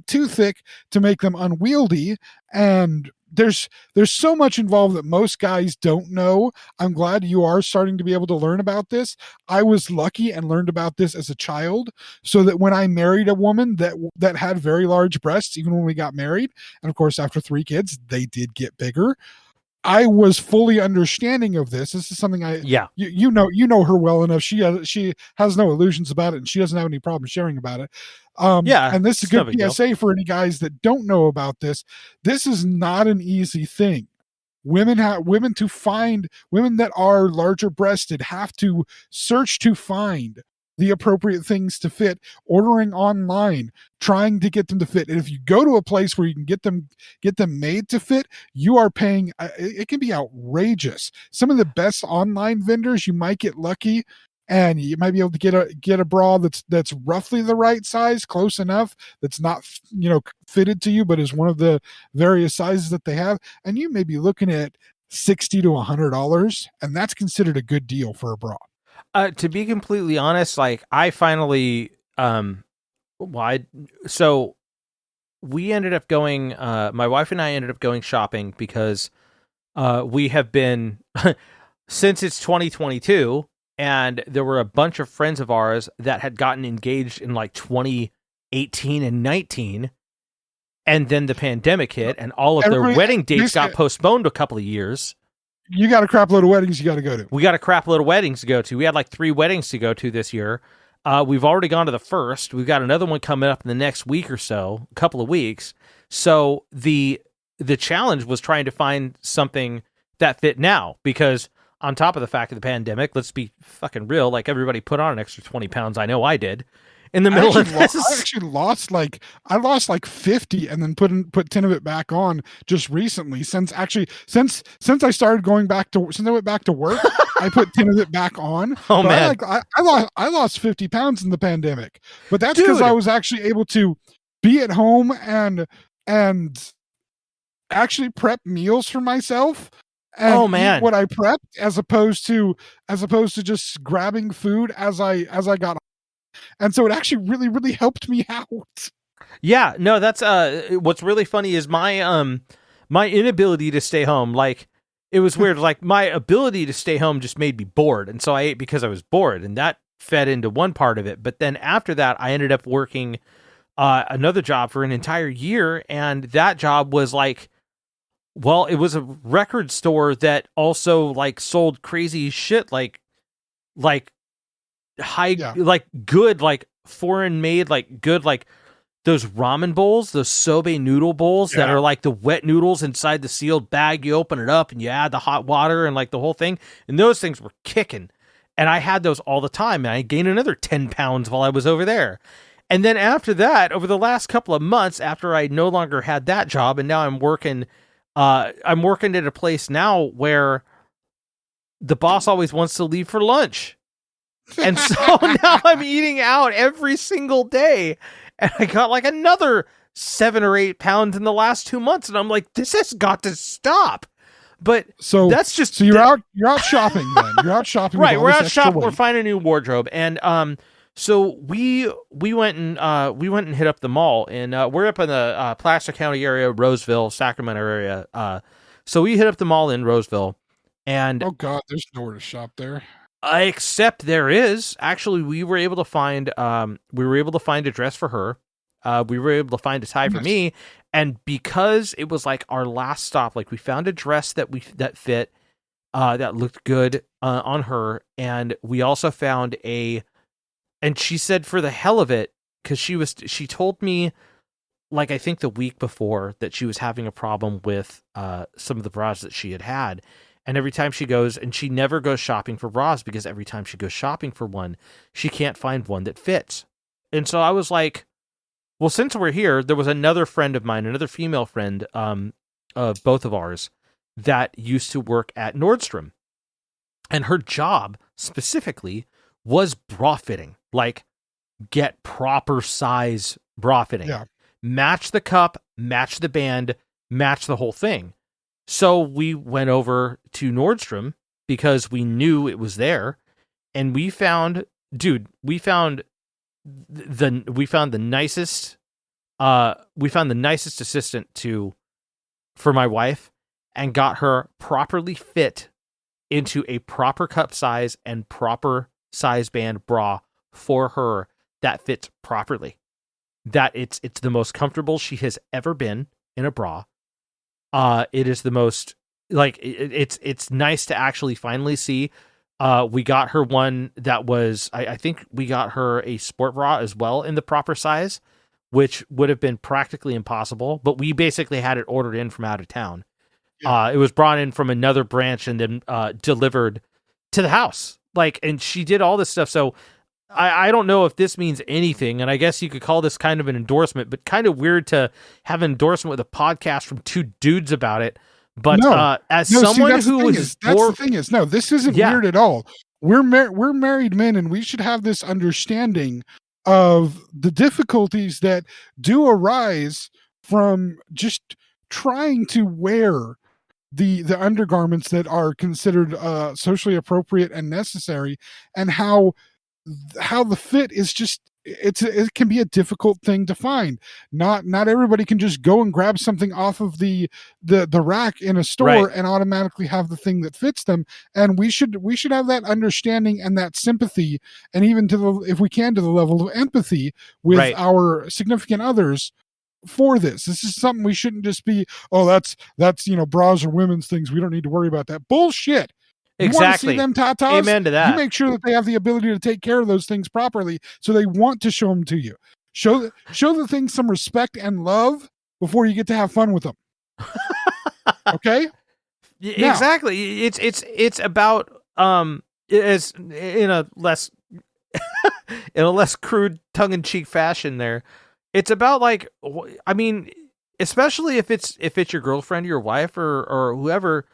too thick to make them unwieldy. And there's so much involved that most guys don't know. I'm glad you are starting to be able to learn about this. I was lucky and learned about this as a child, so that when I married a woman that had very large breasts, even when we got married, and of course after 3 kids, they did get bigger, I was fully understanding of this. This is something you know her well enough. She has no illusions about it, and she doesn't have any problem sharing about it. And this is a good PSA for any guys that don't know about this. This is not an easy thing. Women that are larger breasted have to search to find the appropriate things to fit, ordering online, trying to get them to fit. And if you go to a place where you can get them made to fit, you are paying, it can be outrageous. Some of the best online vendors, you might get lucky and you might be able to get a bra that's roughly the right size, close enough, that's not, fitted to you, but is one of the various sizes that they have. And you may be looking at $60 to $100, and that's considered a good deal for a bra. To be completely honest, like, I finally, so we ended up going, my wife and I ended up going shopping because we have been, since it's 2022, and there were a bunch of friends of ours that had gotten engaged in like 2018 and 19, and then the pandemic hit, and all of their wedding dates got postponed a couple of years. You got a crap load of weddings you got to go to. We got a crap load of weddings to go to. We had like 3 weddings to go to this year. We've already gone to the first. We've got another one coming up in the next week or so, a couple of weeks. So the challenge was trying to find something that fit now, because on top of the fact of the pandemic, let's be fucking real, like, everybody put on an extra 20 pounds. I know I did. In the middle of this, I actually lost like 50, and then put 10 of it back on just recently. Since I went back to work, I put 10 of it back on. Oh, man. I lost 50 pounds in the pandemic, but that's because I was actually able to be at home and actually prep meals for myself and eat what I prepped as opposed to just grabbing food as I got. And so it actually really, really helped me out. Yeah, no, that's what's really funny is my my inability to stay home. Like, it was weird. Like, my ability to stay home just made me bored, and so I ate because I was bored, and that fed into one part of it. But then after that, I ended up working another job for an entire year, and that job was like, well, it was a record store that also like sold crazy shit, like high, like good, like foreign made, like good, like those ramen bowls, those soba noodle bowls that are like the wet noodles inside the sealed bag. You open it up and you add the hot water and like the whole thing. And those things were kicking. And I had those all the time. And I gained another 10 pounds while I was over there. And then after that, over the last couple of months, after I no longer had that job, and now I'm working at a place now where the boss always wants to leave for lunch. And so now I'm eating out every single day. And I got like another 7 or 8 pounds in the last 2 months. And I'm like, this has got to stop. But so that's just, so you're out shopping then. You're out shopping. Right. We're out shopping. We're finding a new wardrobe. And, so we went and hit up the mall, and we're up in the Placer County area, Roseville, Sacramento area. So we hit up the mall in Roseville, and oh god, there's nowhere to shop there. Except there is. Actually, we were able to find a dress for her. We were able to find a tie for me, and because it was like our last stop, like we found a dress that fit, that looked good on her, and we also found and she said for the hell of it, because she told me, like, I think the week before, that she was having a problem with some of the bras that she had. And every time she goes, and she never goes shopping for bras, because every time she goes shopping for one, she can't find one that fits. And so I was like, well, since we're here, there was another friend of mine, another female friend, both of ours, that used to work at Nordstrom. And her job specifically was bra fitting. Like, get proper size bra fitting. Yeah. Match the cup, match the band, match the whole thing. So we went over to Nordstrom because we knew it was there, and we found the nicest assistant for my wife, and got her properly fit into a proper cup size and proper size band bra for her that fits properly. That it's the most comfortable she has ever been in a bra. It is the most, like, it's nice to actually finally see. We got her one that was, I think we got her a sport bra as well in the proper size, which would have been practically impossible, but we basically had it ordered in from out of town. Yeah. It was brought in from another branch and then delivered to the house. Like, and she did all this stuff. So I don't know if this means anything, and I guess you could call this kind of an endorsement, but kind of weird to have an endorsement with a podcast from two dudes about it. But someone who is the thing is, no, this isn't weird at all. We're married men, and we should have this understanding of the difficulties that do arise from just trying to wear the undergarments that are considered socially appropriate and necessary, and how the fit is just it can be a difficult thing to find. Not everybody can just go and grab something off of the rack in a store and automatically have the thing that fits them. And we should have that understanding and that sympathy, and even if we can, to the level of empathy with our significant others for this. This is something we shouldn't just be, oh, that's bras are women's things, we don't need to worry about that. Bullshit. Exactly. You want to see them tatas? Amen to that. You make sure that they have the ability to take care of those things properly, so they want to show them to you. Show the things some respect and love before you get to have fun with them. Okay? Exactly. It's about it's in a less crude tongue-in-cheek fashion there. It's about, like, I mean, especially if it's your girlfriend or your wife or whoever.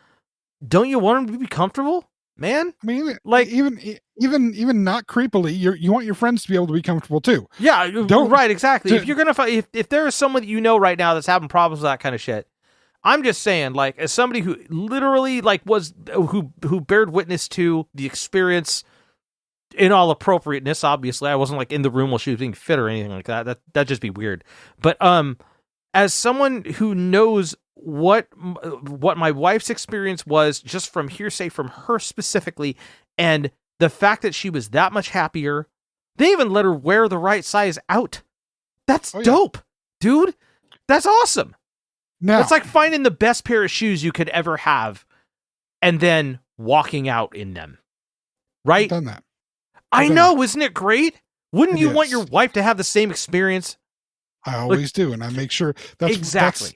Don't you want them to be comfortable? man. I mean, like even not creepily, you want your friends to be able to be comfortable too. Yeah, right, exactly. If you're gonna if there is someone that you know right now that's having problems with that kind of shit, I'm just saying, like, as somebody who literally like was who bared witness to the experience in all appropriateness. Obviously, I wasn't like in the room while she was being fit or anything like that. That'd just be weird. But as someone who knows what my wife's experience was, just from hearsay from her specifically, and the fact that she was that much happier, they even let her wear the right size out. That's dope, dude. That's awesome. Now, it's like finding the best pair of shoes you could ever have and then walking out in them. Right? I've done that. I know, isn't it great? Wouldn't you want your wife to have the same experience? I always do, and I make sure exactly.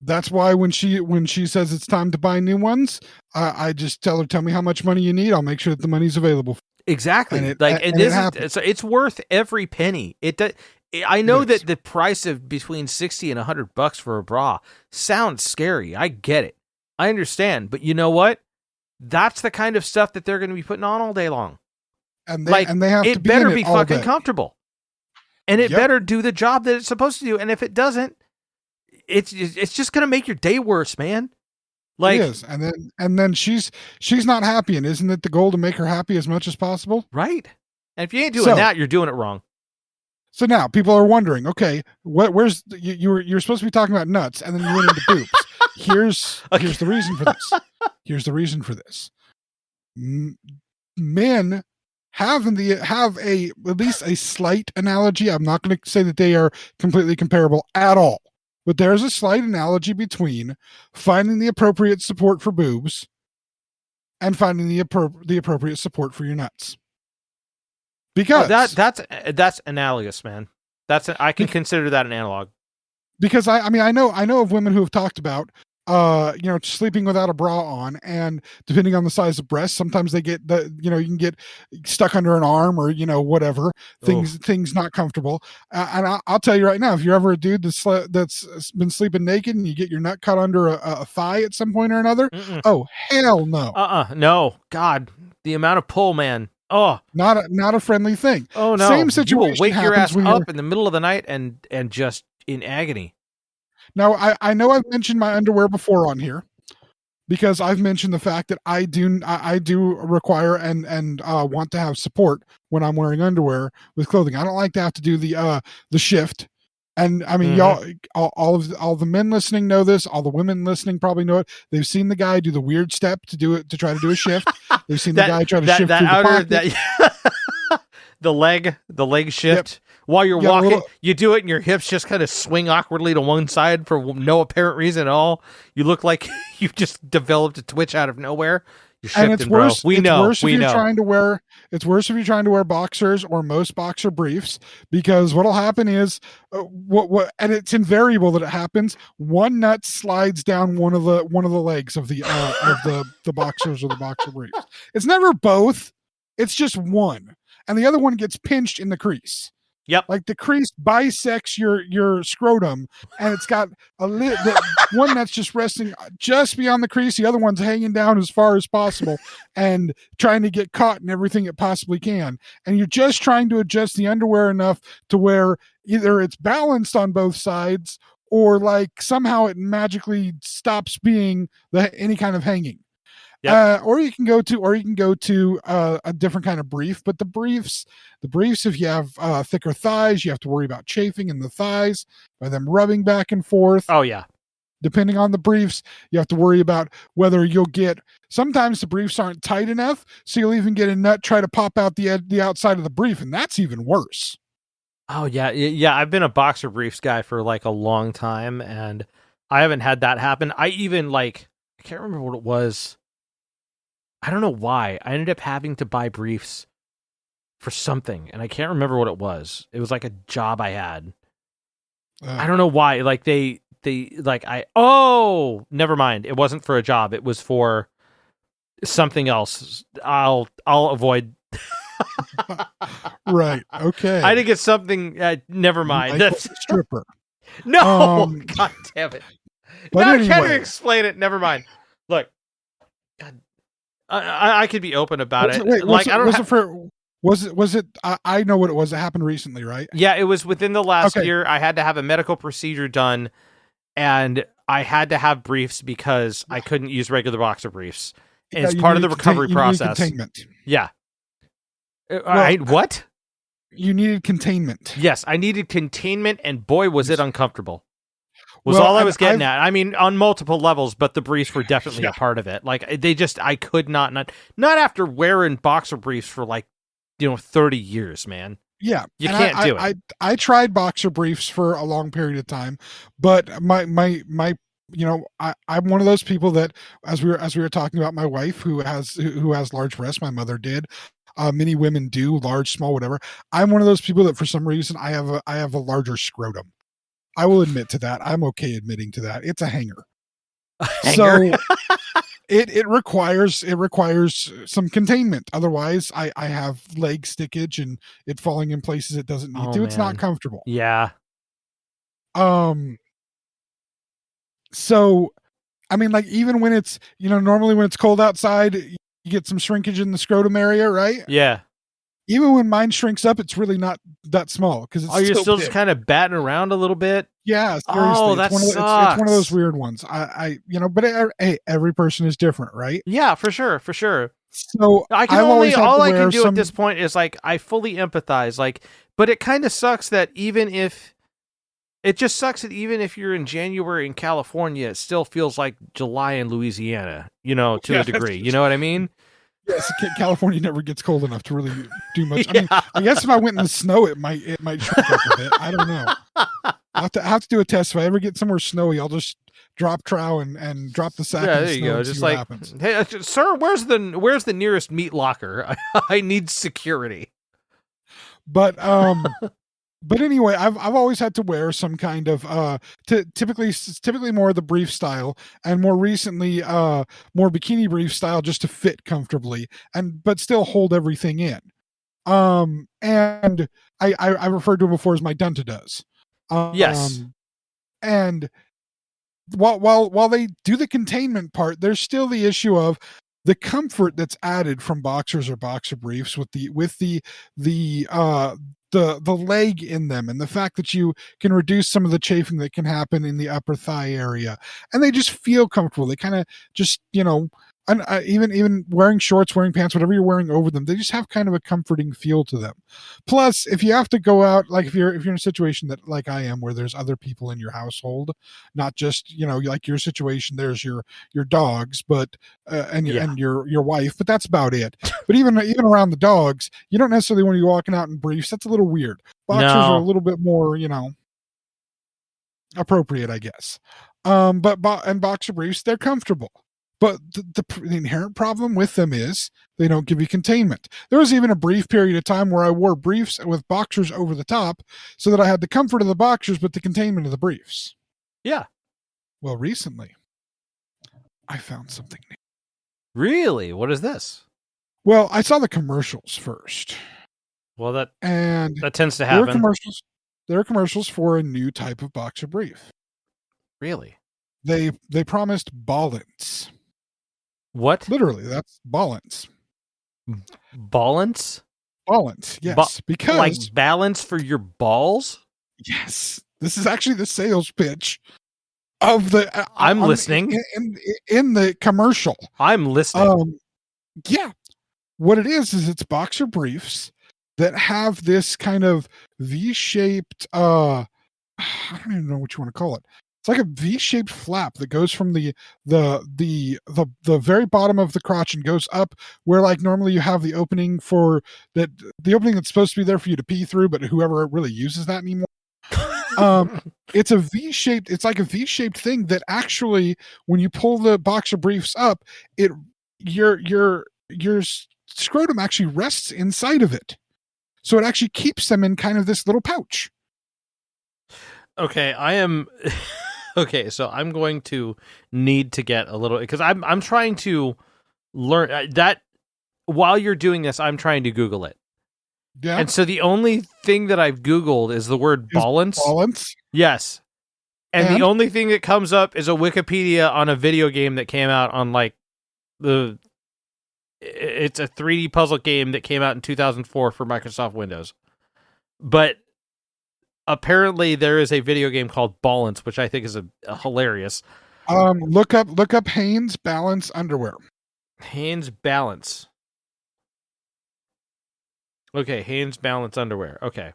That's why when she says it's time to buy new ones, I just tell her, tell me how much money you need. I'll make sure that the money's available. Exactly. It's worth every penny. I know that the price of between $60 and $100 for a bra sounds scary. I get it. I understand. But you know what? That's the kind of stuff that they're going to be putting on all day long. And they have to be fucking comfortable. And it better do the job that it's supposed to do. And if it doesn't, it's just going to make your day worse, man. Like, it is. And then she's not happy. And isn't it the goal to make her happy as much as possible? Right. And if you ain't doing that, you're doing it wrong. So now people are wondering, okay, where's you're supposed to be talking about nuts, and then you went into boobs. Here's the reason for this. Here's the reason for this. Men have at least a slight analogy. I'm not going to say that they are completely comparable at all, but there's a slight analogy between finding the appropriate support for boobs and finding the appropriate support for your nuts. Because that's analogous, man. I can consider that an analog. Because I know of women who have talked about sleeping without a bra on, and depending on the size of breast, sometimes they get you can get stuck under an arm or whatever, things not comfortable. And I'll tell you right now, if you're ever a dude that's been sleeping naked and you get your nut cut under a thigh at some point or another, oh hell no, no, God, the amount of pull, man. Oh, not a friendly thing. Oh no, same situation. You will wake your ass up in the middle of the night and just in agony. Now, I know I've mentioned my underwear before on here, because I've mentioned the fact that I do require and want to have support when I'm wearing underwear with clothing. I don't like to have to do the shift. And I mean, y'all, all the men listening know this. All the women listening probably know it. They've seen the guy do the weird step to try to do a shift. They've seen the guy try to shift through the pocket. the leg shift. Yep. While you're walking, you do it and your hips just kind of swing awkwardly to one side for no apparent reason at all. You look like you've just developed a twitch out of nowhere. You're shifting, and it's worse. Bro. We know. It's worse if you're trying to wear boxers or most boxer briefs, because what'll happen is, and it's invariable that it happens. One nut slides down one of the legs of the boxers or the boxer briefs. It's never both. It's just one, and the other one gets pinched in the crease. Yep. Like the crease bisects your scrotum, and it's got one that's just resting just beyond the crease. The other one's hanging down as far as possible and trying to get caught in everything it possibly can. And you're just trying to adjust the underwear enough to where either it's balanced on both sides or like somehow it magically stops being any kind of hanging. Yep. Or you can go to a different kind of brief. But the briefs, if you have thicker thighs, you have to worry about chafing in the thighs by them rubbing back and forth. Oh yeah. Depending on the briefs, you have to worry about whether you'll get. Sometimes the briefs aren't tight enough, so you'll even get a nut try to pop out the outside of the brief, and that's even worse. Oh yeah. I've been a boxer briefs guy for like a long time, and I haven't had that happen. I can't remember what it was. I don't know why. I ended up having to buy briefs for something, and I can't remember what it was. It was like a job I had. I don't know why. Like never mind. It wasn't for a job. It was for something else. I'll avoid. Right. Okay. I think it's something. Never mind. That's stripper. No. God damn it. But now anyway. I can't even explain it. Never mind. Look. God. I could be open about it. Wait, like, was it? I know what it was. It happened recently, right? Yeah, it was within the last year. I had to have a medical procedure done, and I had to have briefs because I couldn't use regular boxer briefs. And it's part of the recovery process. Containment. Yeah. What? You needed containment. Yes, I needed containment, and boy, was it uncomfortable. All I was getting at. I mean, on multiple levels, but the briefs were definitely a part of it. Like, I could not after wearing boxer briefs for 30 years, man. Yeah. You can't do it. I tried boxer briefs for a long period of time, but my I'm one of those people that, as we were talking about my wife who has large breasts, my mother did. Many women do, large, small, whatever. I'm one of those people that for some reason I have a larger scrotum. I will admit to that. I'm okay admitting to that. It's a hanger. So it requires some containment. Otherwise, I have leg stickage and it falling in places it doesn't need to. It's not comfortable. Yeah. So, I mean, even when it's, normally when it's cold outside, you get some shrinkage in the scrotum area, right? Yeah. Even when mine shrinks up, it's really not that small because it's you're still just kind of batting around a little bit. Yeah, seriously. Oh, that sucks. It's one of those weird ones. But hey, every person is different, right? Yeah, for sure. So all I can do at this point is I fully empathize. But it kind of sucks that even if you're in January in California, it still feels like July in Louisiana, to a degree. You know what I mean? Yes, California never gets cold enough to really do much. I mean, I guess if I went in the snow, it might shrink up a bit. I don't know. I'll have to do a test. If I ever get somewhere snowy, I'll just drop trow and drop the sack. Yeah, in the there you snow go. Just happens. Hey, sir, where's the nearest meat locker? I need security. But anyway, I've always had to wear some kind of typically more of the brief style, and more recently more bikini brief style, just to fit comfortably but still hold everything in. And I referred to them before as my Dunta does. Yes. And while they do the containment part, there's still the issue of the comfort that's added from boxers or boxer briefs with the leg in them, and the fact that you can reduce some of the chafing that can happen in the upper thigh area, and they just feel comfortable. They kind of just, and even wearing shorts, wearing pants, whatever you're wearing over them, they just have kind of a comforting feel to them. Plus, if you have to go out, if you're in a situation that like I am, where there's other people in your household, not just like your situation, there's your dogs, but and your wife, but that's about it. But even around the dogs, you don't necessarily want to be walking out in briefs. That's a little weird. Boxers are a little bit more, appropriate, I guess. But boxer briefs, they're comfortable. But the inherent problem with them is they don't give you containment. There was even a brief period of time where I wore briefs with boxers over the top so that I had the comfort of the boxers but the containment of the briefs. Yeah. Well, recently, I found something new. Really? What is this? Well, I saw the commercials first. Well, that tends to happen. happen. There are commercials for a new type of boxer brief. Really? They promised ballants. What? Literally, that's ballants. Ballants? Ballants, yes. Because balance for your balls? Yes. This is actually the sales pitch of the... I'm listening. In the commercial. I'm listening. Yeah. What it is it's boxer briefs that have this kind of V-shaped... I don't even know what you want to call it. It's like a V-shaped flap that goes from the very bottom of the crotch and goes up where normally you have the opening the opening that's supposed to be there for you to pee through, but whoever really uses that anymore. It's a V-shaped. It's like a V-shaped thing that actually, when you pull the boxer briefs up, your scrotum actually rests inside of it, so it actually keeps them in kind of this little pouch. Okay, I am. Okay, so I'm going to need to get a little, because I'm trying to learn that while you're doing this. I'm trying to Google it. Yeah. And so the only thing that I've Googled is the word ballants. Ballants? Yes. And the only thing that comes up is a Wikipedia on a video game that came out on the It's a 3D puzzle game that came out in 2004 for Microsoft Windows. But apparently there is a video game called Balance, which I think is a hilarious. Look up Hanes Balance underwear. Hanes Balance. Okay, Hanes Balance underwear. Okay.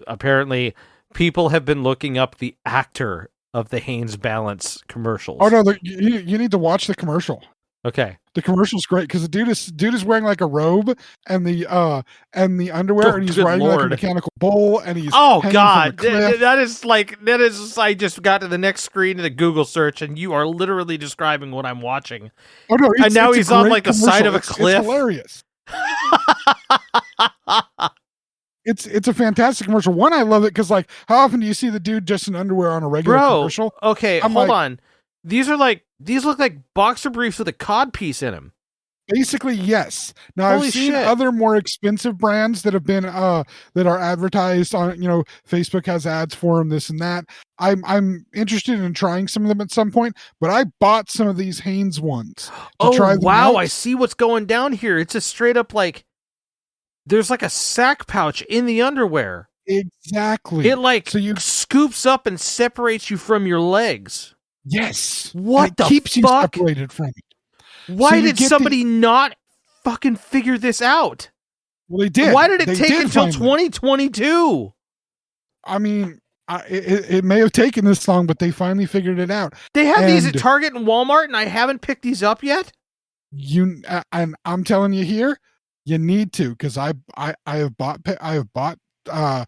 Apparently people have been looking up the actor of the Hanes Balance commercials. Oh no, you need to watch the commercial. Okay. The commercial's great because the dude is wearing like a robe and the underwear, and he's riding like a mechanical bull, and he's God, that is I just got to the next screen of the Google search, and you are literally describing what I'm watching. Oh no, and now he's on like the side of a cliff. It's hilarious. It's a fantastic commercial. One, I love it because like, how often do you see the dude just in underwear on a regular commercial? Okay, hold on. These look like boxer briefs with a cod piece in them. Basically, yes. Now I've seen other more expensive brands that have been that are advertised on, Facebook has ads for them, this and that. I'm interested in trying some of them at some point, but I bought some of these Hanes ones to try them out. I see what's going down here. It's a straight up like there's like a sack pouch in the underwear. Exactly. It scoops up and separates you from your legs. Yes. What the keeps fuck? You separated from it. Why did somebody not fucking figure this out? Well, they did. Why did it take until 2022? I mean, it may have taken this long, but they finally figured it out. They have these at Target and Walmart, and I haven't picked these up yet. And I'm telling you here, you need to, because I bought a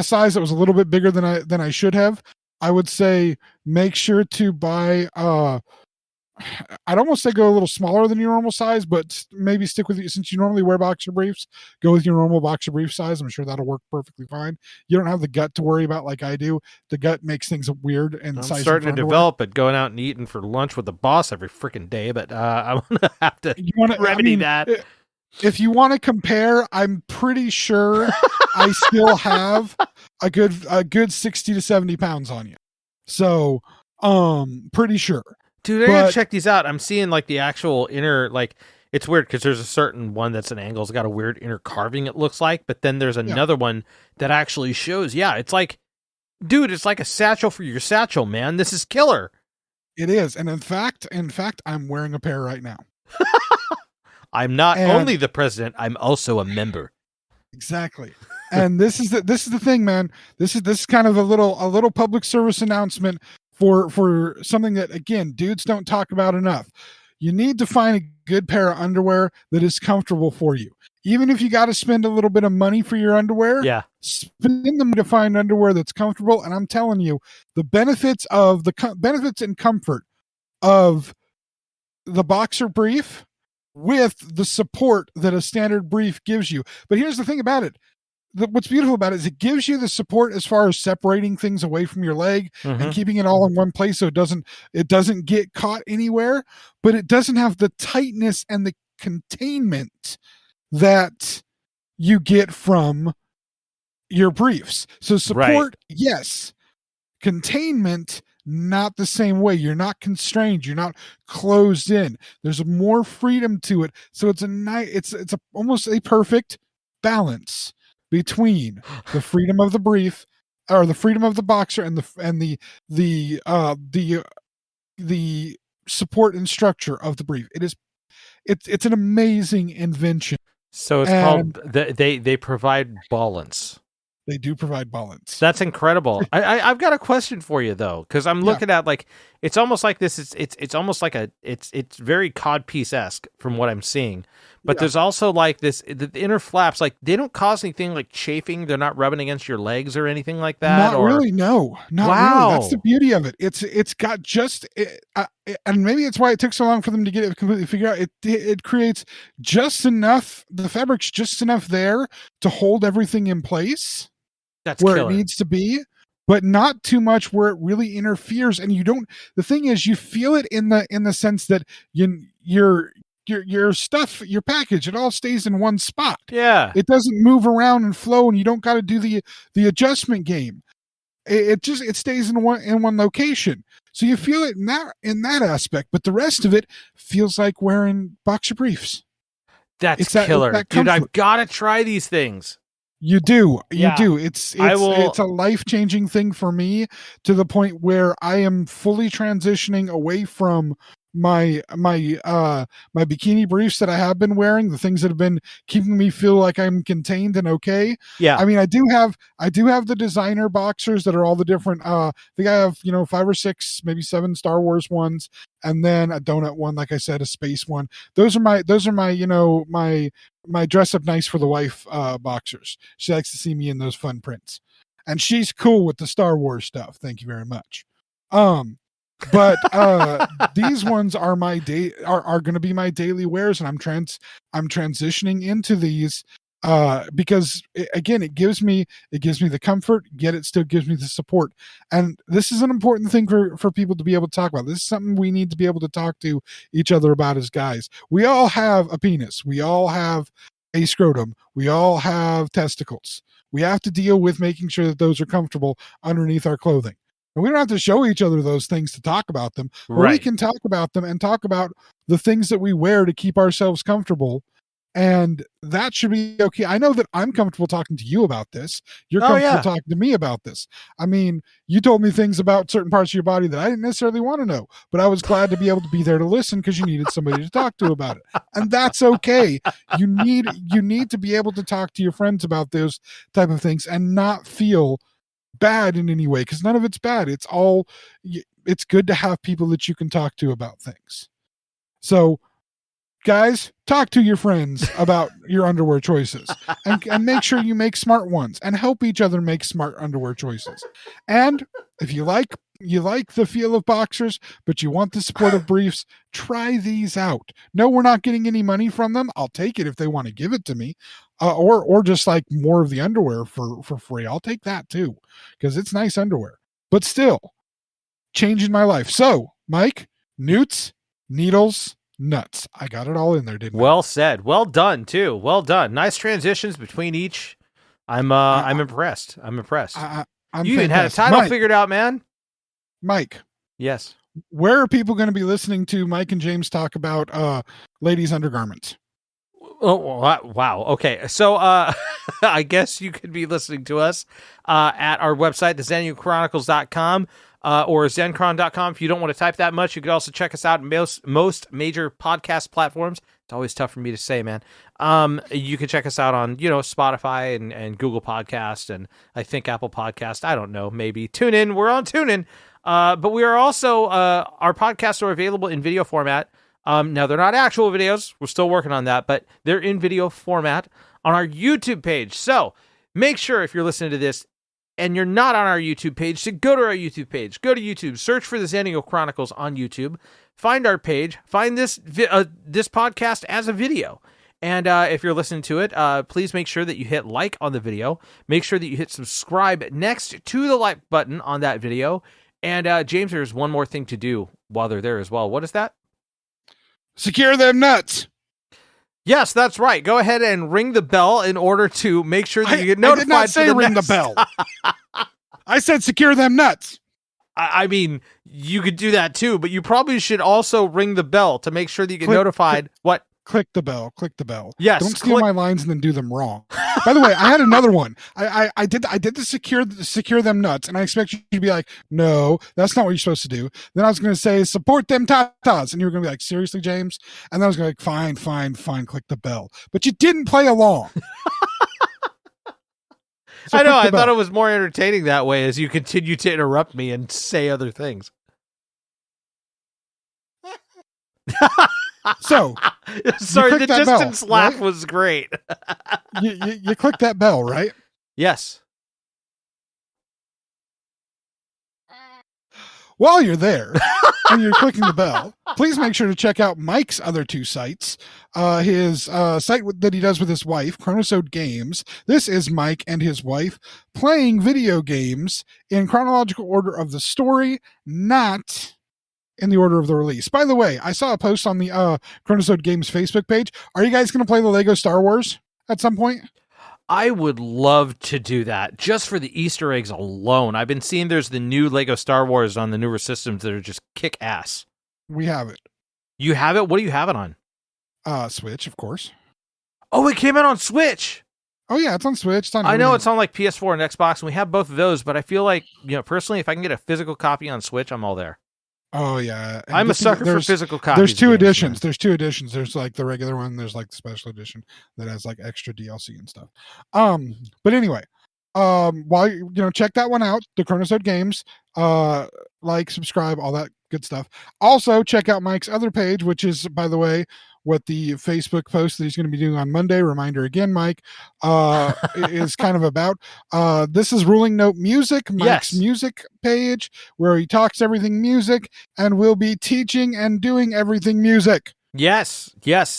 size that was a little bit bigger than I should have. I would say make sure to buy I'd almost say go a little smaller than your normal size, but maybe stick with you since you normally wear boxer briefs. Go with your normal boxer brief size. I'm sure that'll work perfectly fine. You don't have the gut to worry about like I do. The gut makes things weird and I'm starting to develop it, going out and eating for lunch with the boss every freaking day, but I'm gonna have to remedy that. If you want to compare, I'm pretty sure I still have a good 60 to 70 pounds on you. So, pretty sure. Dude, I gotta check these out. I'm seeing like the actual inner, like it's weird because there's a certain one that's an angle. It's got a weird inner carving, it looks like, but then there's another one that actually shows. Yeah, it's like, dude, it's like a satchel for your satchel, man. This is killer. It is. And in fact, I'm wearing a pair right now. I'm not only the president, I'm also a member. Exactly. And this is the thing, man. This is kind of a little public service announcement for something that, again, dudes don't talk about enough. You need to find a good pair of underwear that is comfortable for you. Even if you got to spend a little bit of money for your underwear, spend them to find underwear that's comfortable. And I'm telling you, the benefits and comfort of the boxer brief with the support that a standard brief gives you. But here's the thing about it. What's beautiful about it is it gives you the support as far as separating things away from your leg and keeping it all in one place so it doesn't get caught anywhere, but it doesn't have the tightness and the containment that you get from your briefs. So support, yes. Containment, not the same way. You're not constrained. You're not closed in. There's more freedom to it. So it's almost a perfect balance between the freedom of the brief, or the freedom of the boxer, and the support and structure of the brief. It's an amazing invention. So it's called they provide balance. They do provide balance. That's incredible. I've got a question for you though, because I'm looking at like it's almost like this. It's almost like it's very codpiece-esque from what I'm seeing. But there's also like the inner flaps, like they don't cause anything like chafing. They're not rubbing against your legs or anything like that. Not really. Really. That's the beauty of it. It's got and maybe it's why it took so long for them to get it completely figured out. It creates just enough. The fabric's just enough there to hold everything in place. That's where killer. It needs to be, but not too much where it really interferes. And you don't. The thing is, you feel it in the sense that your stuff, your package, it all stays in one spot. Yeah, it doesn't move around and flow, and you don't got to do the adjustment game. it stays in one location. So you feel it in that aspect, but the rest of it feels like wearing boxer briefs. That's killer. Dude, I've got to try these things. You do. It's a life-changing thing for me, to the point where I am fully transitioning away from my bikini briefs that I have been wearing, the things that have been keeping me feel like I'm contained and okay. Yeah. I mean, I do have the designer boxers that are all the different I think I have, 5 or 6, maybe 7 Star Wars ones, and then a donut one, like I said, a space one. Those are my my dress up nice for the wife boxers. She likes to see me in those fun prints. And she's cool with the Star Wars stuff. Thank you very much. But these ones are are going to be my daily wears, and I'm transitioning into these because it gives me the comfort, yet it still gives me the support. And this is an important thing for people to be able to talk about. This is something we need to be able to talk to each other about as guys. We all have a penis. We all have a scrotum. We all have testicles. We have to deal with making sure that those are comfortable underneath our clothing. And we don't have to show each other those things to talk about them. Right. We can talk about them and talk about the things that we wear to keep ourselves comfortable. And that should be okay. I know that I'm comfortable talking to you about this. You're comfortable talking to me about this. I mean, you told me things about certain parts of your body that I didn't necessarily want to know, but I was glad to be able to be there to listen because you needed somebody to talk to about it. And that's okay. You need to be able to talk to your friends about those type of things and not feel bad in any way, because none of it's bad. It's good to have people that you can talk to about things. So guys, talk to your friends about your underwear choices and make sure you make smart ones and help each other make smart underwear choices. And if you like the feel of boxers, but you want the support of briefs, try these out. No, we're not getting any money from them. I'll take it if they want to give it to me. Or just like more of the underwear for free. I'll take that too, because it's nice underwear. But still, changing my life. So, Mike, Newts, needles, nuts. I got it all in there, didn't I? Well said. Well done too. Well done. Nice transitions between each. I'm impressed. I'm impressed. You even had a title figured out, man. Mike. Yes. Where are people going to be listening to Mike and James talk about ladies' undergarments? Oh, wow. Okay. So I guess you could be listening to us at our website, thexennialchronicles.com or zencron.com. If you don't want to type that much, you could also check us out in most major podcast platforms. It's always tough for me to say, man. You can check us out on, Spotify and Google Podcast, and I think Apple Podcast. I don't know, maybe TuneIn. We're on TuneIn. But we are also, our podcasts are available in video format. Now, they're not actual videos. We're still working on that, but they're in video format on our YouTube page. So make sure, if you're listening to this and you're not on our YouTube page, to go to our YouTube page. Go to YouTube, search for the Xennial Chronicles on YouTube, find our page, find this podcast as a video. And if you're listening to it, please make sure that you hit like on the video. Make sure that you hit subscribe next to the like button on that video. And James, there's one more thing to do while they're there as well. What is that? Secure them nuts. Yes, that's right. Go ahead and ring the bell in order to make sure that you get notified. I did not say ring the bell. I said secure them nuts. I mean, you could do that too, but you probably should also ring the bell to make sure that you get notified. What? Click the bell. Click the bell. Yes. Don't steal my lines and then do them wrong. By the way, I had another one. I did the secure them nuts, and I expect you to be like, no, that's not what you're supposed to do. Then I was going to say support them tatas, and you were going to be like, seriously, James? And then I was going to be like, fine, click the bell. But you didn't play along. So I know. I thought it was more entertaining that way as you continue to interrupt me and say other things. So, sorry, the distance laugh was great. you click that bell, right? Yes. While you're there and you're clicking the bell, please make sure to check out Mike's other 2 sites. His site that he does with his wife, Chronicles Games. This is Mike and his wife playing video games in chronological order of the story, not in the order of the release. By the way, I saw a post on the Chronicles Games Facebook page. Are you guys going to play the Lego Star Wars at some point? I would love to do that just for the Easter eggs alone. I've been seeing there's the new Lego Star Wars on the newer systems that are just kick ass. We have it. You have it? What do you have it on? Switch, of course. Oh, it came out on Switch. Oh yeah, it's on Switch. It's on I know it's on like PS4 and Xbox, and we have both of those, but I feel like, personally, if I can get a physical copy on Switch, I'm all there. Oh yeah. And I'm a sucker for physical copies. There's two editions. There's two editions. There's like the regular one, there's like the special edition that has like extra DLC and stuff. But anyway, while check that one out, the Chronicles Games, like, subscribe, all that good stuff. Also, check out Mike's other page, which is, by the way, what the Facebook post that he's going to be doing on Monday, reminder again, Mike, is kind of about. This is Ruling Note Music, Mike's music page, where he talks everything music, and will be teaching and doing everything music. Yes,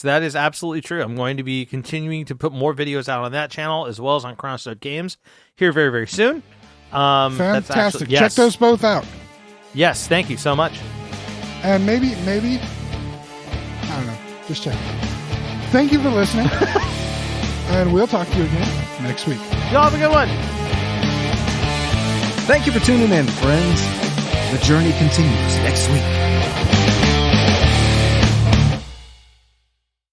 that is absolutely true. I'm going to be continuing to put more videos out on that channel, as well as on Chronicles Games, here very, very soon. Fantastic. Check those both out. Yes, thank you so much. And maybe, I don't know. Just check. Thank you for listening. And we'll talk to you again next week. Y'all have a good one. Thank you for tuning in, friends. The journey continues next week.